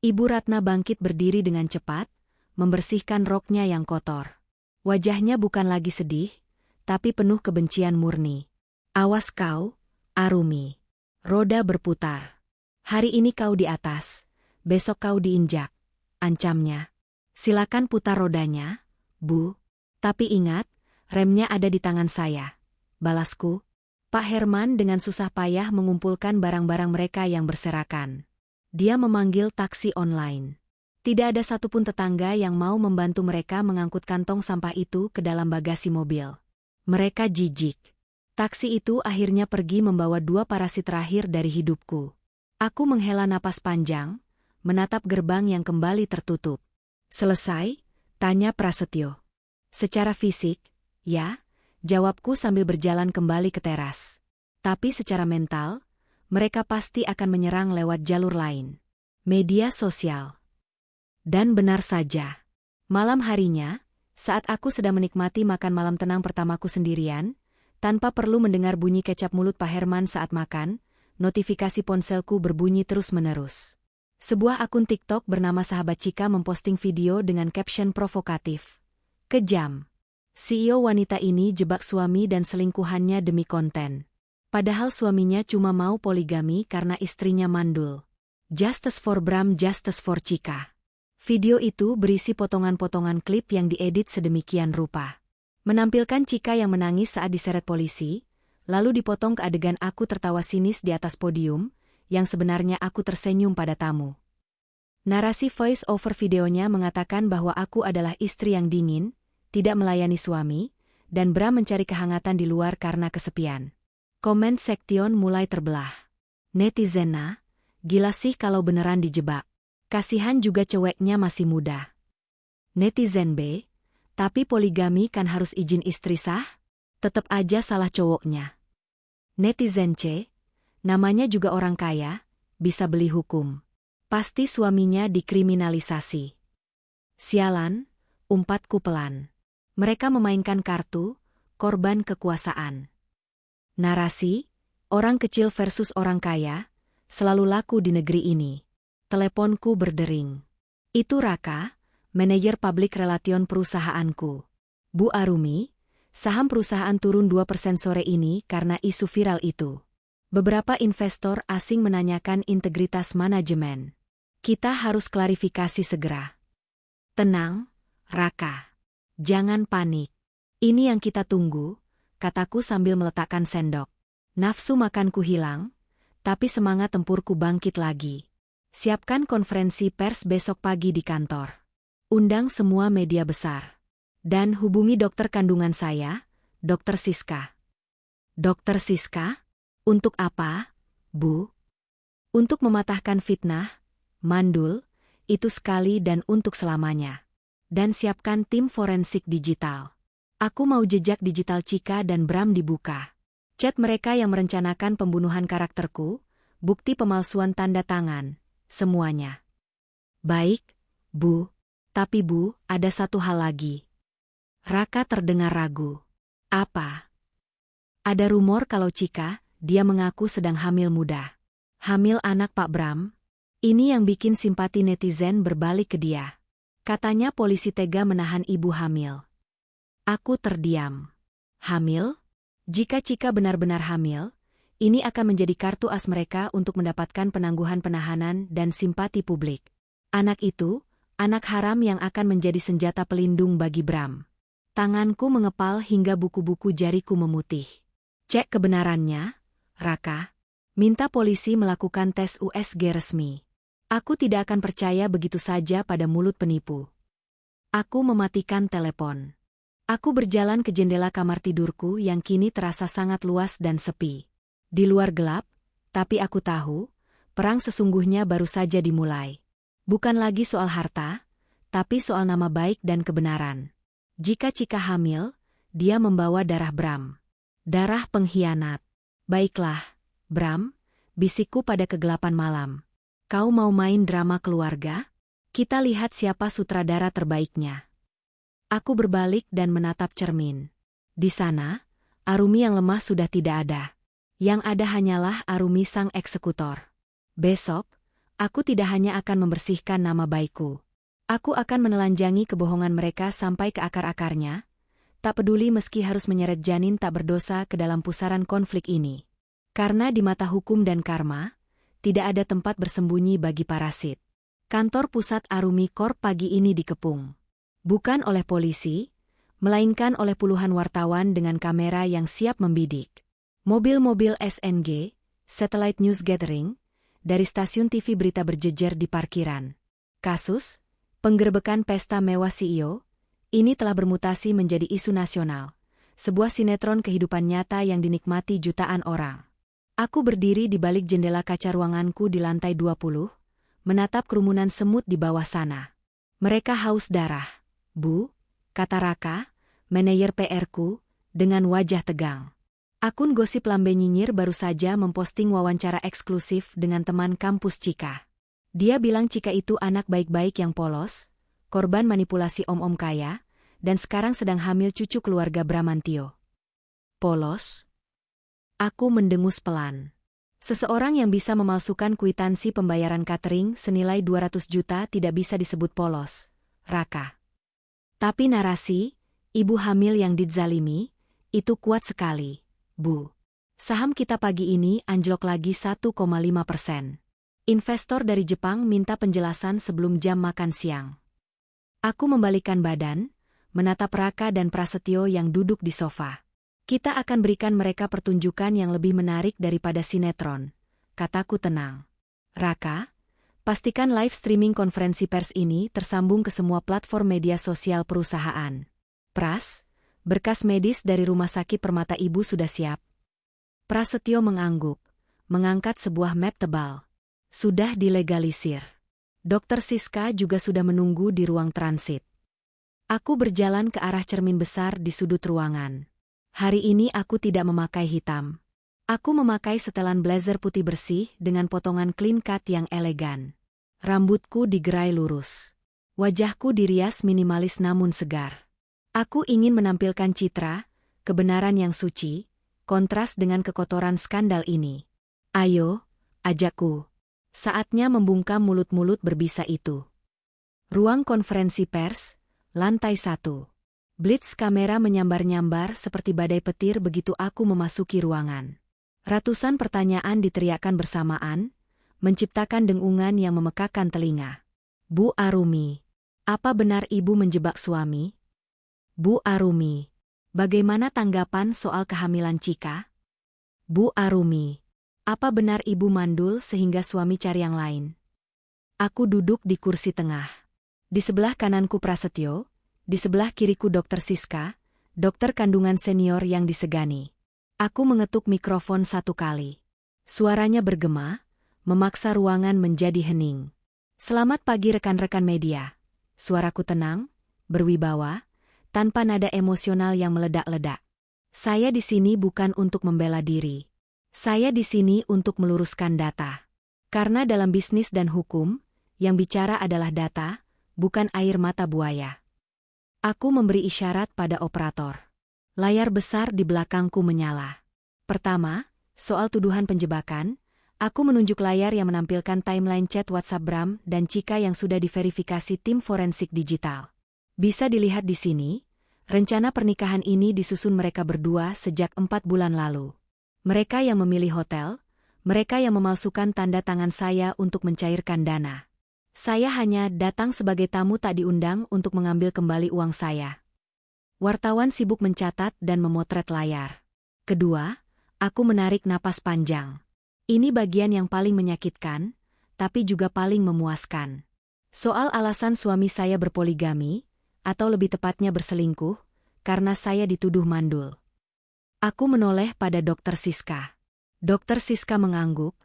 Ibu Ratna bangkit berdiri dengan cepat, membersihkan roknya yang kotor. Wajahnya bukan lagi sedih, tapi penuh kebencian murni. Awas kau, Arumi. Roda berputar. Hari ini kau di atas, besok kau diinjak. Ancamnya. Silakan putar rodanya, Bu. Tapi ingat, remnya ada di tangan saya. Balasku. Pak Herman dengan susah payah mengumpulkan barang-barang mereka yang berserakan. Dia memanggil taksi online. Tidak ada satupun tetangga yang mau membantu mereka mengangkut kantong sampah itu ke dalam bagasi mobil. Mereka jijik. Taksi itu akhirnya pergi membawa 2 parasit terakhir dari hidupku. Aku menghela napas panjang, menatap gerbang yang kembali tertutup. Selesai? Tanya Prasetyo. Secara fisik, ya, jawabku sambil berjalan kembali ke teras. Tapi secara mental, mereka pasti akan menyerang lewat jalur lain. Media sosial. Dan benar saja. Malam harinya, saat aku sedang menikmati makan malam tenang pertamaku sendirian, tanpa perlu mendengar bunyi kecap mulut Pak Herman saat makan, notifikasi ponselku berbunyi terus-menerus. Sebuah akun TikTok bernama Sahabat Cika memposting video dengan caption provokatif. Kejam. CEO wanita ini jebak suami dan selingkuhannya demi konten. Padahal suaminya cuma mau poligami karena istrinya mandul. Justice for Bram, justice for Cika. Video itu berisi potongan-potongan klip yang diedit sedemikian rupa. Menampilkan Cika yang menangis saat diseret polisi, lalu dipotong ke adegan aku tertawa sinis di atas podium, yang sebenarnya aku tersenyum pada tamu. Narasi voice over videonya mengatakan bahwa aku adalah istri yang dingin, tidak melayani suami, dan Bram mencari kehangatan di luar karena kesepian. Komen sektion mulai terbelah. Netizenna, gila sih kalau beneran dijebak. Kasihan juga ceweknya masih muda. Netizen B, tapi poligami kan harus izin istri sah? Tetep aja salah cowoknya. Netizen C, namanya juga orang kaya, bisa beli hukum. Pasti suaminya dikriminalisasi. Sialan, umpatku pelan. Mereka memainkan kartu, korban kekuasaan. Narasi, orang kecil versus orang kaya, selalu laku di negeri ini. Teleponku berdering. Itu Raka, manajer public relation perusahaanku. Bu Arumi, saham perusahaan turun 2% sore ini karena isu viral itu. Beberapa investor asing menanyakan integritas manajemen. Kita harus klarifikasi segera. Tenang, Raka. Jangan panik. Ini yang kita tunggu, kataku sambil meletakkan sendok. Nafsu makanku hilang, tapi semangat tempurku bangkit lagi. Siapkan konferensi pers besok pagi di kantor. Undang semua media besar. Dan hubungi dokter kandungan saya, Dr. Siska. Dr. Siska? Untuk apa, Bu? Untuk mematahkan fitnah, mandul, itu sekali dan untuk selamanya. Dan siapkan tim forensik digital. Aku mau jejak digital Cika dan Bram dibuka. Chat mereka yang merencanakan pembunuhan karakterku, bukti pemalsuan tanda tangan, semuanya. Baik, Bu. Tapi Bu, ada satu hal lagi. Raka terdengar ragu. Apa? Ada rumor kalau Cika, dia mengaku sedang hamil muda. Hamil anak Pak Bram? Ini yang bikin simpati netizen berbalik ke dia. Katanya polisi tega menahan ibu hamil. Aku terdiam. Hamil? Jika Cika benar-benar hamil, ini akan menjadi kartu as mereka untuk mendapatkan penangguhan penahanan dan simpati publik. Anak itu, anak haram yang akan menjadi senjata pelindung bagi Bram. Tanganku mengepal hingga buku-buku jariku memutih. Cek kebenarannya, Raka. Minta polisi melakukan tes USG resmi. Aku tidak akan percaya begitu saja pada mulut penipu. Aku mematikan telepon. Aku berjalan ke jendela kamar tidurku yang kini terasa sangat luas dan sepi. Di luar gelap, tapi aku tahu, perang sesungguhnya baru saja dimulai. Bukan lagi soal harta, tapi soal nama baik dan kebenaran. Jika Cika hamil, dia membawa darah Bram. Darah pengkhianat. Baiklah, Bram, bisikku pada kegelapan malam. Kau mau main drama keluarga? Kita lihat siapa sutradara terbaiknya. Aku berbalik dan menatap cermin. Di sana, Arumi yang lemah sudah tidak ada. Yang ada hanyalah Arumi sang eksekutor. Besok, aku tidak hanya akan membersihkan nama baikku. Aku akan menelanjangi kebohongan mereka sampai ke akar-akarnya, tak peduli meski harus menyeret janin tak berdosa ke dalam pusaran konflik ini. Karena di mata hukum dan karma, tidak ada tempat bersembunyi bagi parasit. Kantor pusat Arumi Corp pagi ini dikepung. Bukan oleh polisi, melainkan oleh puluhan wartawan dengan kamera yang siap membidik. Mobil-mobil SNG, Satellite News Gathering, dari stasiun TV berita berjejer di parkiran. Kasus penggerebekan pesta mewah CEO, ini telah bermutasi menjadi isu nasional, sebuah sinetron kehidupan nyata yang dinikmati jutaan orang. Aku berdiri di balik jendela kaca ruanganku di lantai 20, menatap kerumunan semut di bawah sana. Mereka haus darah, Bu, kata Raka, manajer PR-ku, dengan wajah tegang. Akun gosip lambe nyinyir baru saja memposting wawancara eksklusif dengan teman kampus Cika. Dia bilang Cika itu anak baik-baik yang polos, korban manipulasi om-om kaya, dan sekarang sedang hamil cucu keluarga Bramantio. Polos? Aku mendengus pelan. Seseorang yang bisa memalsukan kwitansi pembayaran catering senilai 200 juta tidak bisa disebut polos, Raka. Tapi narasi, ibu hamil yang dizalimi, itu kuat sekali, Bu. Saham kita pagi ini anjlok lagi 1,5%. Investor dari Jepang minta penjelasan sebelum jam makan siang. Aku membalikkan badan, menatap Raka dan Prasetyo yang duduk di sofa. Kita akan berikan mereka pertunjukan yang lebih menarik daripada sinetron, kataku tenang. Raka, pastikan live streaming konferensi pers ini tersambung ke semua platform media sosial perusahaan. Pras, berkas medis dari Rumah Sakit Permata Ibu sudah siap. Prasetyo mengangguk, mengangkat sebuah map tebal. Sudah dilegalisir. Dokter Siska juga sudah menunggu di ruang transit. Aku berjalan ke arah cermin besar di sudut ruangan. Hari ini aku tidak memakai hitam. Aku memakai setelan blazer putih bersih dengan potongan clean cut yang elegan. Rambutku digerai lurus. Wajahku dirias minimalis namun segar. Aku ingin menampilkan citra, kebenaran yang suci, kontras dengan kekotoran skandal ini. Ayo, ajakku. Saatnya membungkam mulut-mulut berbisa itu. Ruang konferensi pers, lantai 1. Blitz kamera menyambar-nyambar seperti badai petir begitu aku memasuki ruangan. Ratusan pertanyaan diteriakkan bersamaan, menciptakan dengungan yang memekakkan telinga. Bu Arumi, apa benar ibu menjebak suami? Bu Arumi, bagaimana tanggapan soal kehamilan Cika? Bu Arumi, apa benar ibu mandul sehingga suami cari yang lain? Aku duduk di kursi tengah. Di sebelah kananku Prasetyo, di sebelah kiriku Dokter Siska, dokter kandungan senior yang disegani. Aku mengetuk mikrofon 1 kali. Suaranya bergema, memaksa ruangan menjadi hening. Selamat pagi rekan-rekan media. Suaraku tenang, berwibawa, tanpa nada emosional yang meledak-ledak. Saya di sini bukan untuk membela diri. Saya di sini untuk meluruskan data. Karena dalam bisnis dan hukum, yang bicara adalah data, bukan air mata buaya. Aku memberi isyarat pada operator. Layar besar di belakangku menyala. Pertama, soal tuduhan penjebakan, aku menunjuk layar yang menampilkan timeline chat WhatsApp Bram dan Cika yang sudah diverifikasi tim forensik digital. Bisa dilihat di sini, rencana pernikahan ini disusun mereka berdua sejak 4 bulan lalu. Mereka yang memilih hotel, mereka yang memalsukan tanda tangan saya untuk mencairkan dana. Saya hanya datang sebagai tamu tak diundang untuk mengambil kembali uang saya. Wartawan sibuk mencatat dan memotret layar. Kedua, aku menarik napas panjang. Ini bagian yang paling menyakitkan, tapi juga paling memuaskan. Soal alasan suami saya berpoligami, atau lebih tepatnya berselingkuh, karena saya dituduh mandul. Aku menoleh pada Dokter Siska. Dokter Siska mengangguk,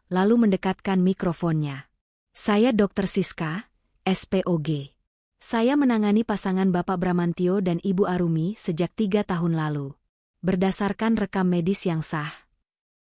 lalu mendekatkan mikrofonnya. Saya Dokter Siska, SPOG. Saya menangani pasangan Bapak Bramantio dan Ibu Arumi sejak 3 tahun lalu. Berdasarkan rekam medis yang sah.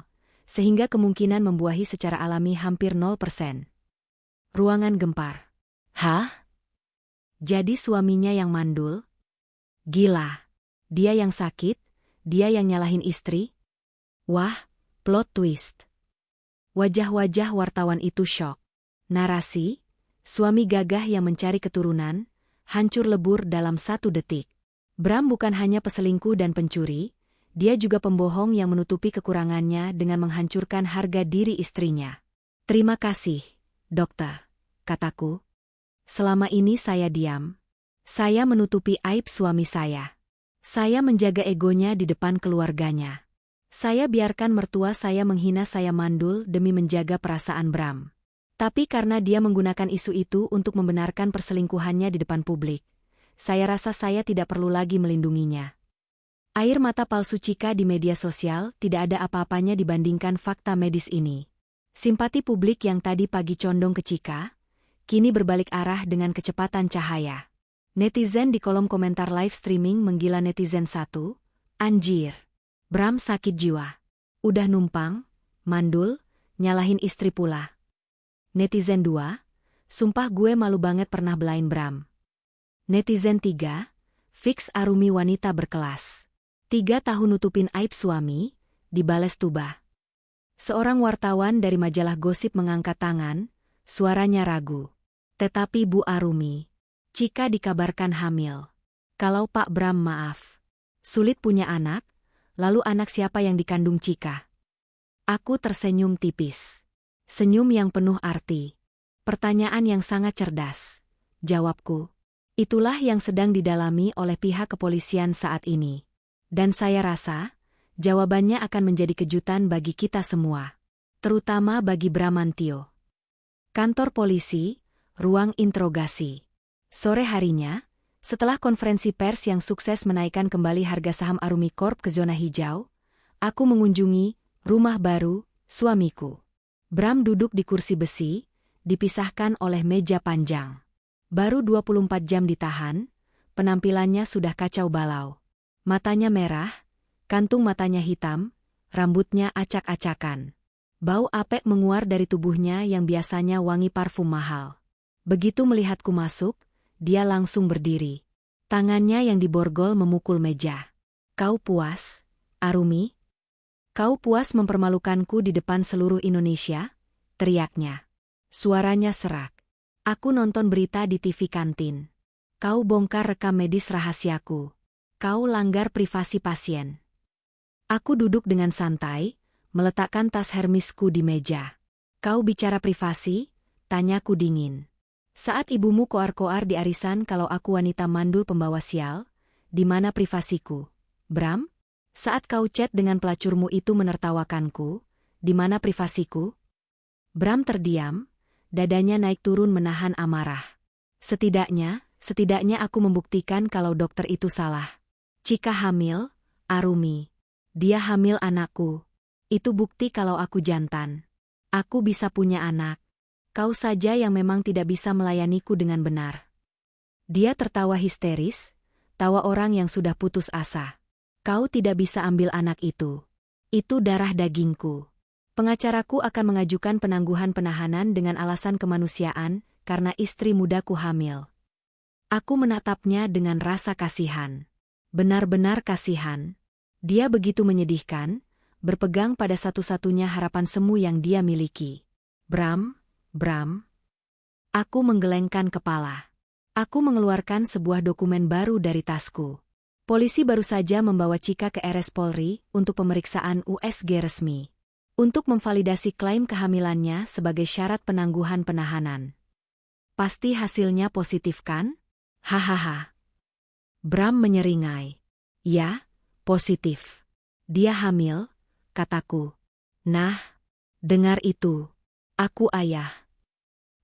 normal, sehingga kemungkinan membuahi secara alami hampir 0%. Ruangan gempar. Hah? Jadi suaminya yang mandul? Gila. Dia yang sakit? Dia yang nyalahin istri? Wah, plot twist. Wajah-wajah wartawan itu syok. Narasi, suami gagah yang mencari keturunan, hancur lebur dalam 1 detik. Bram bukan hanya peselingkuh dan pencuri, dia juga pembohong yang menutupi kekurangannya dengan menghancurkan harga diri istrinya. Terima kasih, dokter, kataku. Selama ini saya diam. Saya menutupi aib suami saya. Saya menjaga egonya di depan keluarganya. Saya biarkan mertua saya menghina saya mandul demi menjaga perasaan Bram. Tapi karena dia menggunakan isu itu untuk membenarkan perselingkuhannya di depan publik, saya rasa saya tidak perlu lagi melindunginya. Air mata palsu Chika di media sosial tidak ada apa-apanya dibandingkan fakta medis ini. Simpati publik yang tadi pagi condong ke Chika, kini berbalik arah dengan kecepatan cahaya. Netizen di kolom komentar live streaming menggila netizen 1, anjir. Bram sakit jiwa. Udah numpang, mandul, nyalahin istri pula. Netizen 2, sumpah gue malu banget pernah belain Bram. Netizen 3, fix Arumi wanita berkelas. 3 tahun nutupin aib suami, dibales Tuba. Seorang wartawan dari majalah gosip mengangkat tangan, suaranya ragu. Tetapi Bu Arumi, Chika dikabarkan hamil. Kalau Pak Bram maaf. Sulit punya anak, lalu anak siapa yang dikandung Chika? Aku tersenyum tipis. Senyum yang penuh arti. Pertanyaan yang sangat cerdas. Jawabku. Itulah yang sedang didalami oleh pihak kepolisian saat ini. Dan saya rasa, jawabannya akan menjadi kejutan bagi kita semua. Terutama bagi Bramantio. Kantor polisi, ruang interogasi. Sore harinya, setelah konferensi pers yang sukses menaikkan kembali harga saham Arumi Corp ke zona hijau, aku mengunjungi rumah baru suamiku. Bram duduk di kursi besi, dipisahkan oleh meja panjang. Baru 24 jam ditahan, penampilannya sudah kacau balau. Matanya merah, kantung matanya hitam, rambutnya acak-acakan. Bau apek menguar dari tubuhnya yang biasanya wangi parfum mahal. Begitu melihatku masuk, dia langsung berdiri. Tangannya yang diborgol memukul meja. Kau puas, Arumi? Kau puas mempermalukanku di depan seluruh Indonesia? Teriaknya. Suaranya serak. Aku nonton berita di TV kantin. Kau bongkar rekam medis rahasiaku. Kau langgar privasi pasien. Aku duduk dengan santai, meletakkan tas Hermisku di meja. Kau bicara privasi? Tanyaku dingin. Saat ibumu koar-koar di arisan kalau aku wanita mandul pembawa sial, di mana privasiku? Bram? Saat kau chat dengan pelacurmu itu menertawakanku, di mana privasiku? Bram terdiam, dadanya naik turun menahan amarah. Setidaknya aku membuktikan kalau dokter itu salah. Chika hamil, Arumi. Dia hamil anakku. Itu bukti kalau aku jantan. Aku bisa punya anak. Kau saja yang memang tidak bisa melayaniku dengan benar. Dia tertawa histeris, tawa orang yang sudah putus asa. Kau tidak bisa ambil anak itu. Itu darah dagingku. Pengacaraku akan mengajukan penangguhan penahanan dengan alasan kemanusiaan karena istri mudaku hamil. Aku menatapnya dengan rasa kasihan. Benar-benar kasihan. Dia begitu menyedihkan, berpegang pada satu-satunya harapan semu yang dia miliki. Bram. Aku menggelengkan kepala. Aku mengeluarkan sebuah dokumen baru dari tasku. Polisi baru saja membawa Chika ke RS Polri untuk pemeriksaan USG resmi. Untuk memvalidasi klaim kehamilannya sebagai syarat penangguhan penahanan. Pasti hasilnya positif kan? Hahaha. Bram menyeringai. Ya, positif. Dia hamil, kataku. Nah, dengar itu. Aku ayah.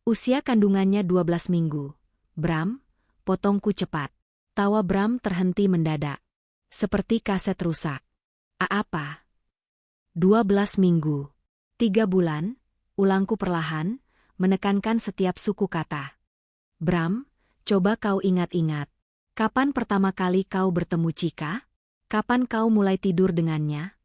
Usia kandungannya 12 minggu. Bram, potongku cepat. Tawa Bram terhenti mendadak. Seperti kaset rusak. Apa? 12 minggu. 3 bulan, ulangku perlahan, menekankan setiap suku kata. Bram, coba kau ingat-ingat. Kapan pertama kali kau bertemu Chika? Kapan kau mulai tidur dengannya?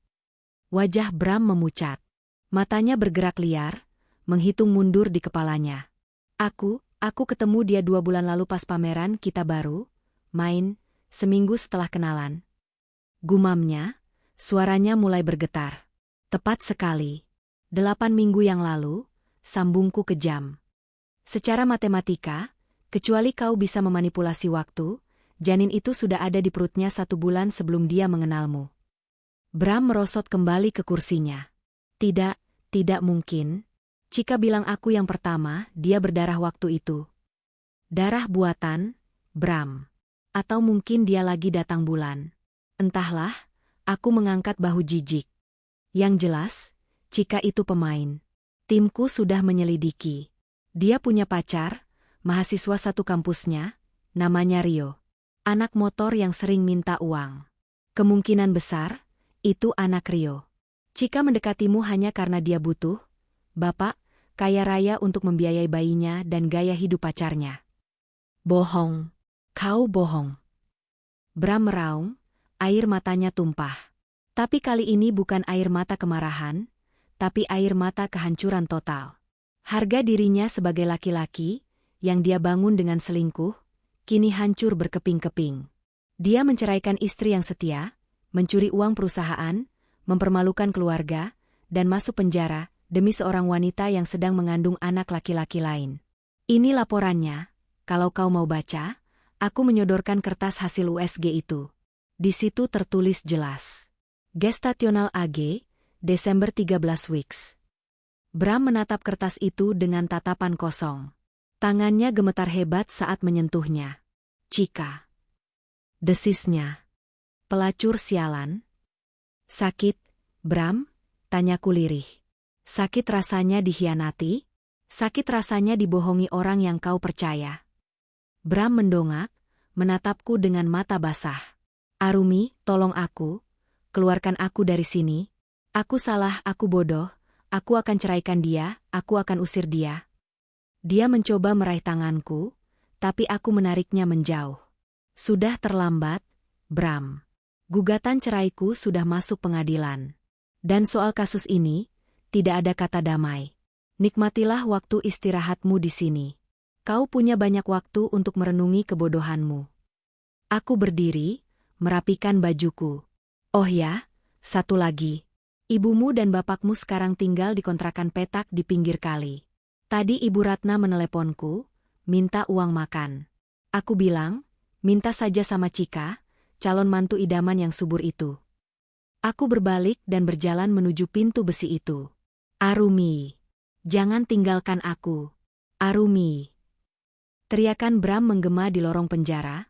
Wajah Bram memucat. Matanya bergerak liar, menghitung mundur di kepalanya. Aku ketemu dia 2 bulan lalu pas pameran kita baru, main, seminggu setelah kenalan. Gumamnya, suaranya mulai bergetar. Tepat sekali. 8 minggu yang lalu, sambungku kejam. Secara matematika, kecuali kau bisa memanipulasi waktu, janin itu sudah ada di perutnya 1 bulan sebelum dia mengenalmu. Bram merosot kembali ke kursinya. Tidak mungkin. Chika bilang aku yang pertama, dia berdarah waktu itu. Darah buatan, Bram. Atau mungkin dia lagi datang bulan. Entahlah, aku mengangkat bahu jijik. Yang jelas, Chika itu pemain. Timku sudah menyelidiki. Dia punya pacar, mahasiswa satu kampusnya, namanya Rio. Anak motor yang sering minta uang. Kemungkinan besar, itu anak Rio. Chika mendekatimu hanya karena dia butuh, bapak, kaya raya untuk membiayai bayinya dan gaya hidup pacarnya. Bohong. Kau bohong. Bram meraung, air matanya tumpah. Tapi kali ini bukan air mata kemarahan, tapi air mata kehancuran total. Harga dirinya sebagai laki-laki, yang dia bangun dengan selingkuh, kini hancur berkeping-keping. Dia menceraikan istri yang setia, mencuri uang perusahaan, mempermalukan keluarga, dan masuk penjara demi seorang wanita yang sedang mengandung anak laki-laki lain. Ini laporannya, kalau kau mau baca, aku menyodorkan kertas hasil USG itu. Di situ tertulis jelas. Gestational AG, Desember 13 weeks. Bram menatap kertas itu dengan tatapan kosong. Tangannya gemetar hebat saat menyentuhnya. Chika. Desisnya. Pelacur sialan. Sakit, Bram? Tanyaku lirih. Sakit rasanya dikhianati? Sakit rasanya dibohongi orang yang kau percaya? Bram mendongak, menatapku dengan mata basah. Arumi, tolong aku, keluarkan aku dari sini. Aku salah, aku bodoh, aku akan ceraikan dia, aku akan usir dia. Dia mencoba meraih tanganku, tapi aku menariknya menjauh. Sudah terlambat, Bram. Gugatan ceraiku sudah masuk pengadilan. Dan soal kasus ini, tidak ada kata damai. Nikmatilah waktu istirahatmu di sini. Kau punya banyak waktu untuk merenungi kebodohanmu. Aku berdiri, merapikan bajuku. Oh ya, satu lagi. Ibumu dan bapakmu sekarang tinggal di kontrakan petak di pinggir kali. Tadi Ibu Ratna meneleponku, minta uang makan. Aku bilang, minta saja sama Chika, calon mantu idaman yang subur itu. Aku berbalik dan berjalan menuju pintu besi itu. Arumi, jangan tinggalkan aku. Arumi. Teriakan Bram menggema di lorong penjara,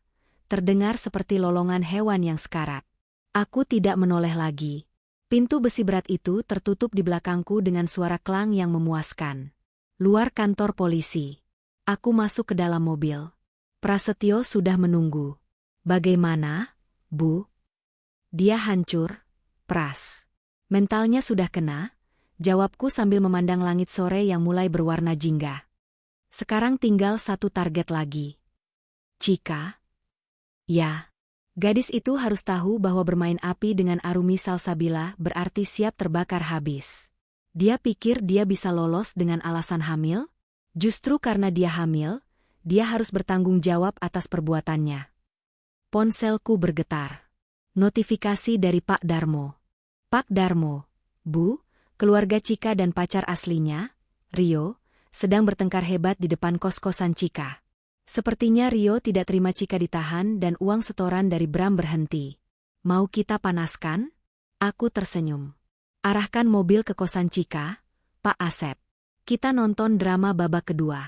terdengar seperti lolongan hewan yang sekarat. Aku tidak menoleh lagi. Pintu besi berat itu tertutup di belakangku dengan suara klang yang memuaskan. Luar kantor polisi. Aku masuk ke dalam mobil. Prasetyo sudah menunggu. Bagaimana, Bu? Dia hancur, Pras. Mentalnya sudah kena, jawabku sambil memandang langit sore yang mulai berwarna jingga. Sekarang tinggal satu target lagi. Chika? Ya. Gadis itu harus tahu bahwa bermain api dengan Arumi Salsabila berarti siap terbakar habis. Dia pikir dia bisa lolos dengan alasan hamil? Justru karena dia hamil, dia harus bertanggung jawab atas perbuatannya. Ponselku bergetar. Notifikasi dari Pak Darmo. Pak Darmo, Bu, keluarga Chika dan pacar aslinya, Rio, sedang bertengkar hebat di depan kos-kosan Chika. Sepertinya Rio tidak terima Chika ditahan dan uang setoran dari Bram berhenti. Mau kita panaskan? Aku tersenyum. Arahkan mobil ke kosan Chika, Pak Asep. Kita nonton drama babak kedua.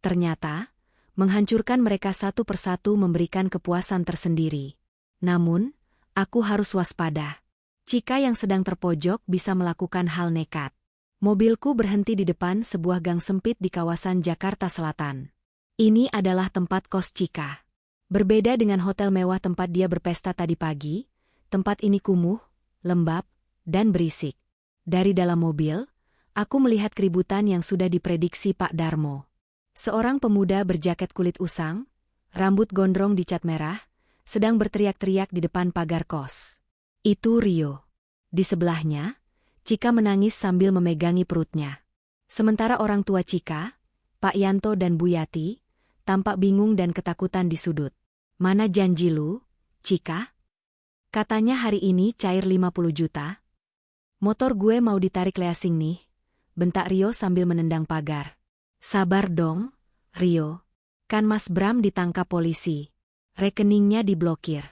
Ternyata, menghancurkan mereka satu persatu memberikan kepuasan tersendiri. Namun, aku harus waspada. Chika yang sedang terpojok bisa melakukan hal nekat. Mobilku berhenti di depan sebuah gang sempit di kawasan Jakarta Selatan. Ini adalah tempat kos Cika. Berbeda dengan hotel mewah tempat dia berpesta tadi pagi, tempat ini kumuh, lembab, dan berisik. Dari dalam mobil, aku melihat keributan yang sudah diprediksi Pak Darmo. Seorang pemuda berjaket kulit usang, rambut gondrong dicat merah, sedang berteriak-teriak di depan pagar kos. Itu Rio. Di sebelahnya, Cika menangis sambil memegangi perutnya. Sementara orang tua Cika, Pak Yanto dan Bu Yati, tampak bingung dan ketakutan di sudut. Mana janji lu, Cika? Katanya hari ini cair 50 juta. Motor gue mau ditarik leasing nih, bentak Rio sambil menendang pagar. Sabar dong, Rio. Kan Mas Bram ditangkap polisi. Rekeningnya diblokir.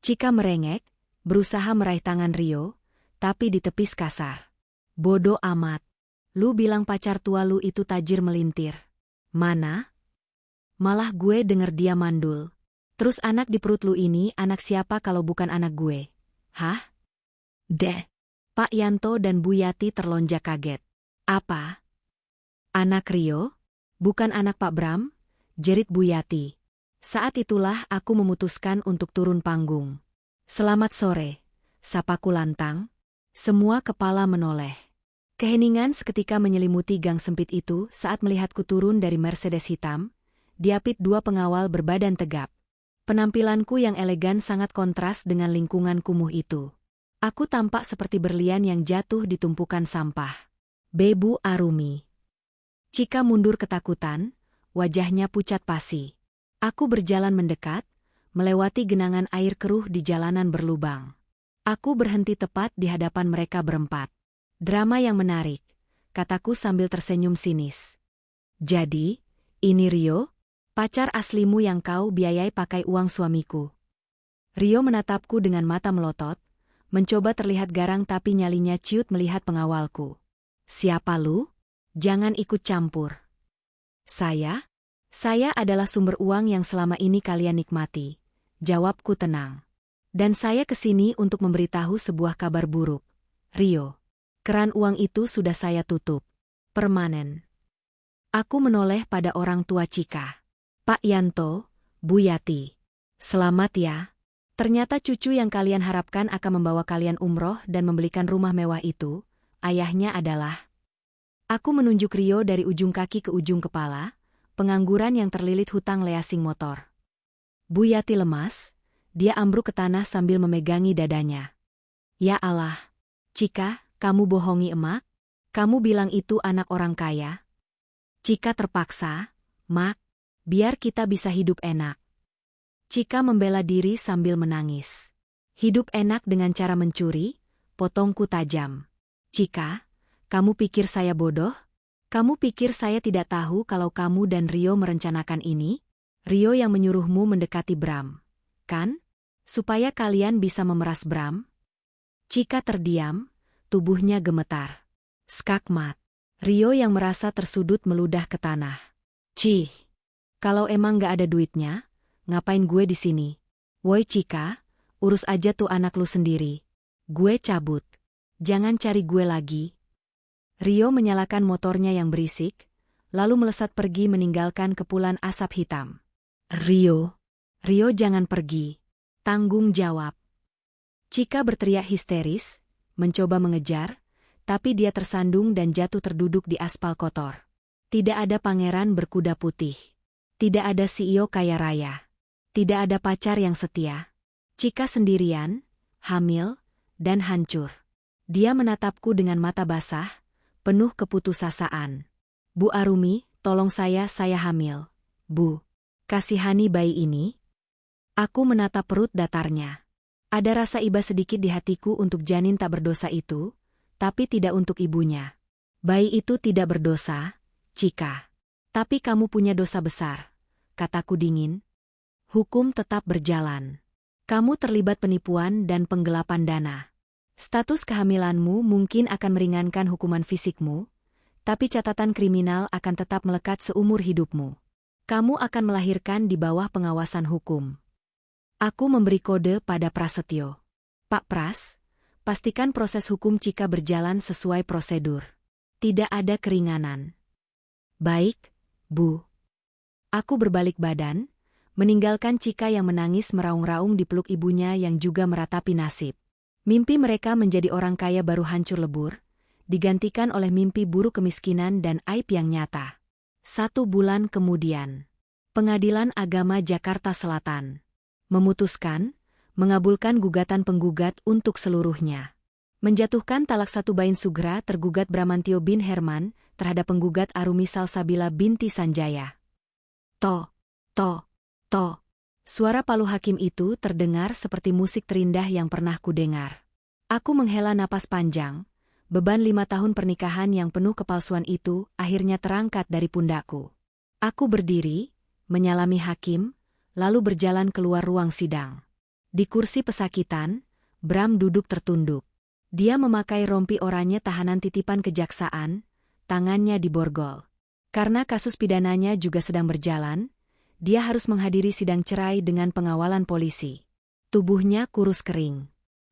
Cika merengek, berusaha meraih tangan Rio, tapi ditepis kasar. Bodoh amat. Lu bilang pacar tua lu itu tajir melintir. Mana? Malah gue denger dia mandul. Terus anak di perut lu ini anak siapa kalau bukan anak gue? Hah? Deh. Pak Yanto dan Bu Yati terlonjak kaget. Apa? Anak Rio? Bukan anak Pak Bram? Jerit Bu Yati. Saat itulah aku memutuskan untuk turun panggung. Selamat sore, sapaku lantang. Semua kepala menoleh. Keheningan seketika menyelimuti gang sempit itu saat melihatku turun dari Mercedes hitam, diapit dua pengawal berbadan tegap. Penampilanku yang elegan sangat kontras dengan lingkungan kumuh itu. Aku tampak seperti berlian yang jatuh di tumpukan sampah. Bebu Arumi. Cika mundur ketakutan, wajahnya pucat pasi. Aku berjalan mendekat, melewati genangan air keruh di jalanan berlubang. Aku berhenti tepat di hadapan mereka berempat. Drama yang menarik, kataku sambil tersenyum sinis. Jadi, ini Rio? Pacar aslimu yang kau biayai pakai uang suamiku. Rio menatapku dengan mata melotot, mencoba terlihat garang tapi nyalinya ciut melihat pengawalku. Siapa lu? Jangan ikut campur. Saya adalah sumber uang yang selama ini kalian nikmati. Jawabku tenang. Dan saya kesini untuk memberitahu sebuah kabar buruk. Rio, keran uang itu sudah saya tutup. Permanen. Aku menoleh pada orang tua Cika. Pak Yanto, Bu Yati. Selamat ya. Ternyata cucu yang kalian harapkan akan membawa kalian umroh dan membelikan rumah mewah itu, ayahnya adalah... Aku menunjuk Rio dari ujung kaki ke ujung kepala, pengangguran yang terlilit hutang leasing motor. Bu Yati lemas, dia ambruk ke tanah sambil memegangi dadanya. Ya Allah, Cika, kamu bohongi emak? Kamu bilang itu anak orang kaya? Cika terpaksa, Mak. Biar kita bisa hidup enak. Cika membela diri sambil menangis. Hidup enak dengan cara mencuri, potongku tajam. Cika, kamu pikir saya bodoh? Kamu pikir saya tidak tahu kalau kamu dan Rio merencanakan ini? Rio yang menyuruhmu mendekati Bram, kan? Supaya kalian bisa memeras Bram? Cika terdiam, tubuhnya gemetar. Skakmat. Rio yang merasa tersudut meludah ke tanah. Cih. Kalau emang gak ada duitnya, ngapain gue di sini? Woi Cika, urus aja tuh anak lu sendiri. Gue cabut. Jangan cari gue lagi. Rio menyalakan motornya yang berisik, lalu melesat pergi meninggalkan kepulan asap hitam. Rio jangan pergi. Tanggung jawab. Cika berteriak histeris, mencoba mengejar, tapi dia tersandung dan jatuh terduduk di aspal kotor. Tidak ada pangeran berkuda putih. Tidak ada CEO kaya raya. Tidak ada pacar yang setia. Cika sendirian, hamil, dan hancur. Dia menatapku dengan mata basah, penuh keputusasaan. Bu Arumi, tolong saya hamil. Bu, kasihani bayi ini. Aku menatap perut datarnya. Ada rasa iba sedikit di hatiku untuk janin tak berdosa itu, tapi tidak untuk ibunya. Bayi itu tidak berdosa, Cika. Tapi kamu punya dosa besar, kataku dingin. Hukum tetap berjalan. Kamu terlibat penipuan dan penggelapan dana. Status kehamilanmu mungkin akan meringankan hukuman fisikmu, tapi catatan kriminal akan tetap melekat seumur hidupmu. Kamu akan melahirkan di bawah pengawasan hukum. Aku memberi kode pada Prasetyo. Pak Pras, pastikan proses hukum Cika berjalan sesuai prosedur. Tidak ada keringanan. Baik, Bu. Aku berbalik badan, meninggalkan Cika yang menangis meraung-raung di peluk ibunya yang juga meratapi nasib. Mimpi mereka menjadi orang kaya baru hancur lebur, digantikan oleh mimpi buruk kemiskinan dan aib yang nyata. 1 bulan kemudian, Pengadilan Agama Jakarta Selatan memutuskan, mengabulkan gugatan penggugat untuk seluruhnya. Menjatuhkan talak 1 Bain Sugra tergugat Bramantio bin Herman terhadap penggugat Arumi Salsabila binti Sanjaya. To, to, to. Suara palu hakim itu terdengar seperti musik terindah yang pernah kudengar. Aku menghela napas panjang, beban 5 tahun pernikahan yang penuh kepalsuan itu akhirnya terangkat dari pundakku. Aku berdiri, menyalami hakim, lalu berjalan keluar ruang sidang. Di kursi pesakitan, Bram duduk tertunduk. Dia memakai rompi oranye tahanan titipan kejaksaan, tangannya diborgol. Karena kasus pidananya juga sedang berjalan, dia harus menghadiri sidang cerai dengan pengawalan polisi. Tubuhnya kurus kering.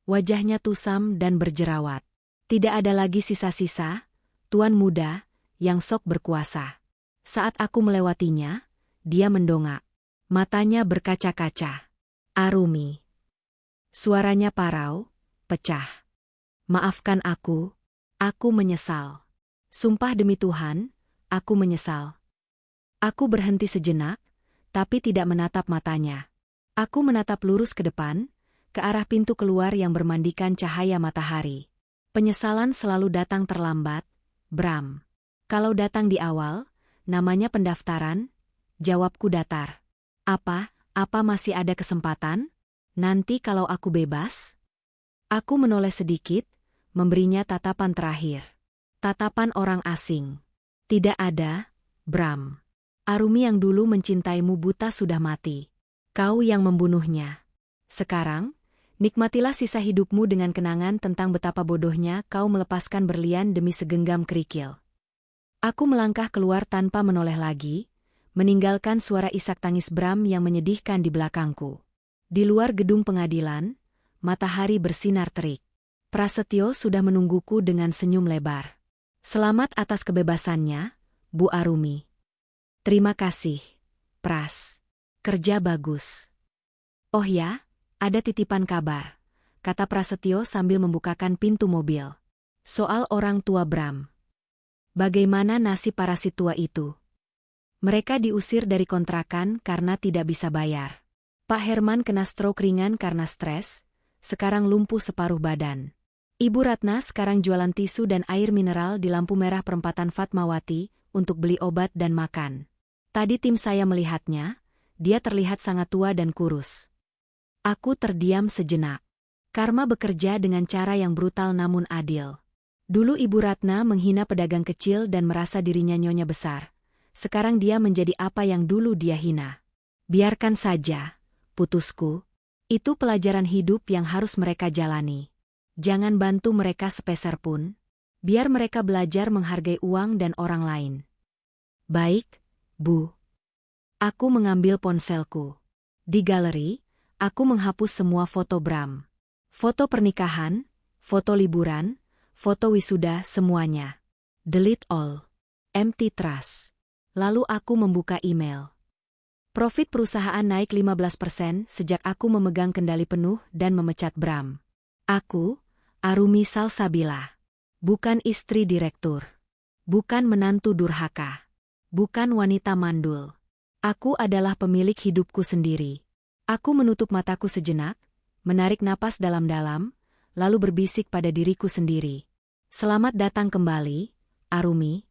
Wajahnya tusam dan berjerawat. Tidak ada lagi sisa-sisa, tuan muda, yang sok berkuasa. Saat aku melewatinya, dia mendongak. Matanya berkaca-kaca. Arumi. Suaranya parau, pecah. Maafkan aku menyesal. Sumpah demi Tuhan, aku menyesal. Aku berhenti sejenak, tapi tidak menatap matanya. Aku menatap lurus ke depan, ke arah pintu keluar yang bermandikan cahaya matahari. Penyesalan selalu datang terlambat, Bram. Kalau datang di awal, namanya pendaftaran, jawabku datar. Apa masih ada kesempatan? Nanti kalau aku bebas? Aku menoleh sedikit, memberinya tatapan terakhir. Tatapan orang asing. Tidak ada, Bram. Arumi yang dulu mencintaimu buta sudah mati. Kau yang membunuhnya. Sekarang, nikmatilah sisa hidupmu dengan kenangan tentang betapa bodohnya kau melepaskan berlian demi segenggam kerikil. Aku melangkah keluar tanpa menoleh lagi, meninggalkan suara isak tangis Bram yang menyedihkan di belakangku. Di luar gedung pengadilan, matahari bersinar terik. Prasetyo sudah menungguku dengan senyum lebar. Selamat atas kebebasannya, Bu Arumi. Terima kasih, Pras. Kerja bagus. Oh ya, ada titipan kabar, kata Prasetyo sambil membukakan pintu mobil. Soal orang tua Bram. Bagaimana nasib para si tua itu? Mereka diusir dari kontrakan karena tidak bisa bayar. Pak Herman kena stroke ringan karena stres, sekarang lumpuh separuh badan. Ibu Ratna sekarang jualan tisu dan air mineral di lampu merah perempatan Fatmawati untuk beli obat dan makan. Tadi tim saya melihatnya, dia terlihat sangat tua dan kurus. Aku terdiam sejenak. Karma bekerja dengan cara yang brutal namun adil. Dulu Ibu Ratna menghina pedagang kecil dan merasa dirinya nyonya besar. Sekarang dia menjadi apa yang dulu dia hina. Biarkan saja, putusku. Itu pelajaran hidup yang harus mereka jalani. Jangan bantu mereka sepeser pun. Biar mereka belajar menghargai uang dan orang lain. Baik, Bu. Aku mengambil ponselku. Di galeri, aku menghapus semua foto Bram. Foto pernikahan, foto liburan, foto wisuda, semuanya. Delete all. Empty trash. Lalu aku membuka email. Profit perusahaan naik 15% sejak aku memegang kendali penuh dan memecat Bram. Aku, Arumi Salsabila. Bukan istri direktur. Bukan menantu durhaka. Bukan wanita mandul. Aku adalah pemilik hidupku sendiri. Aku menutup mataku sejenak, menarik napas dalam-dalam, lalu berbisik pada diriku sendiri. Selamat datang kembali, Arumi.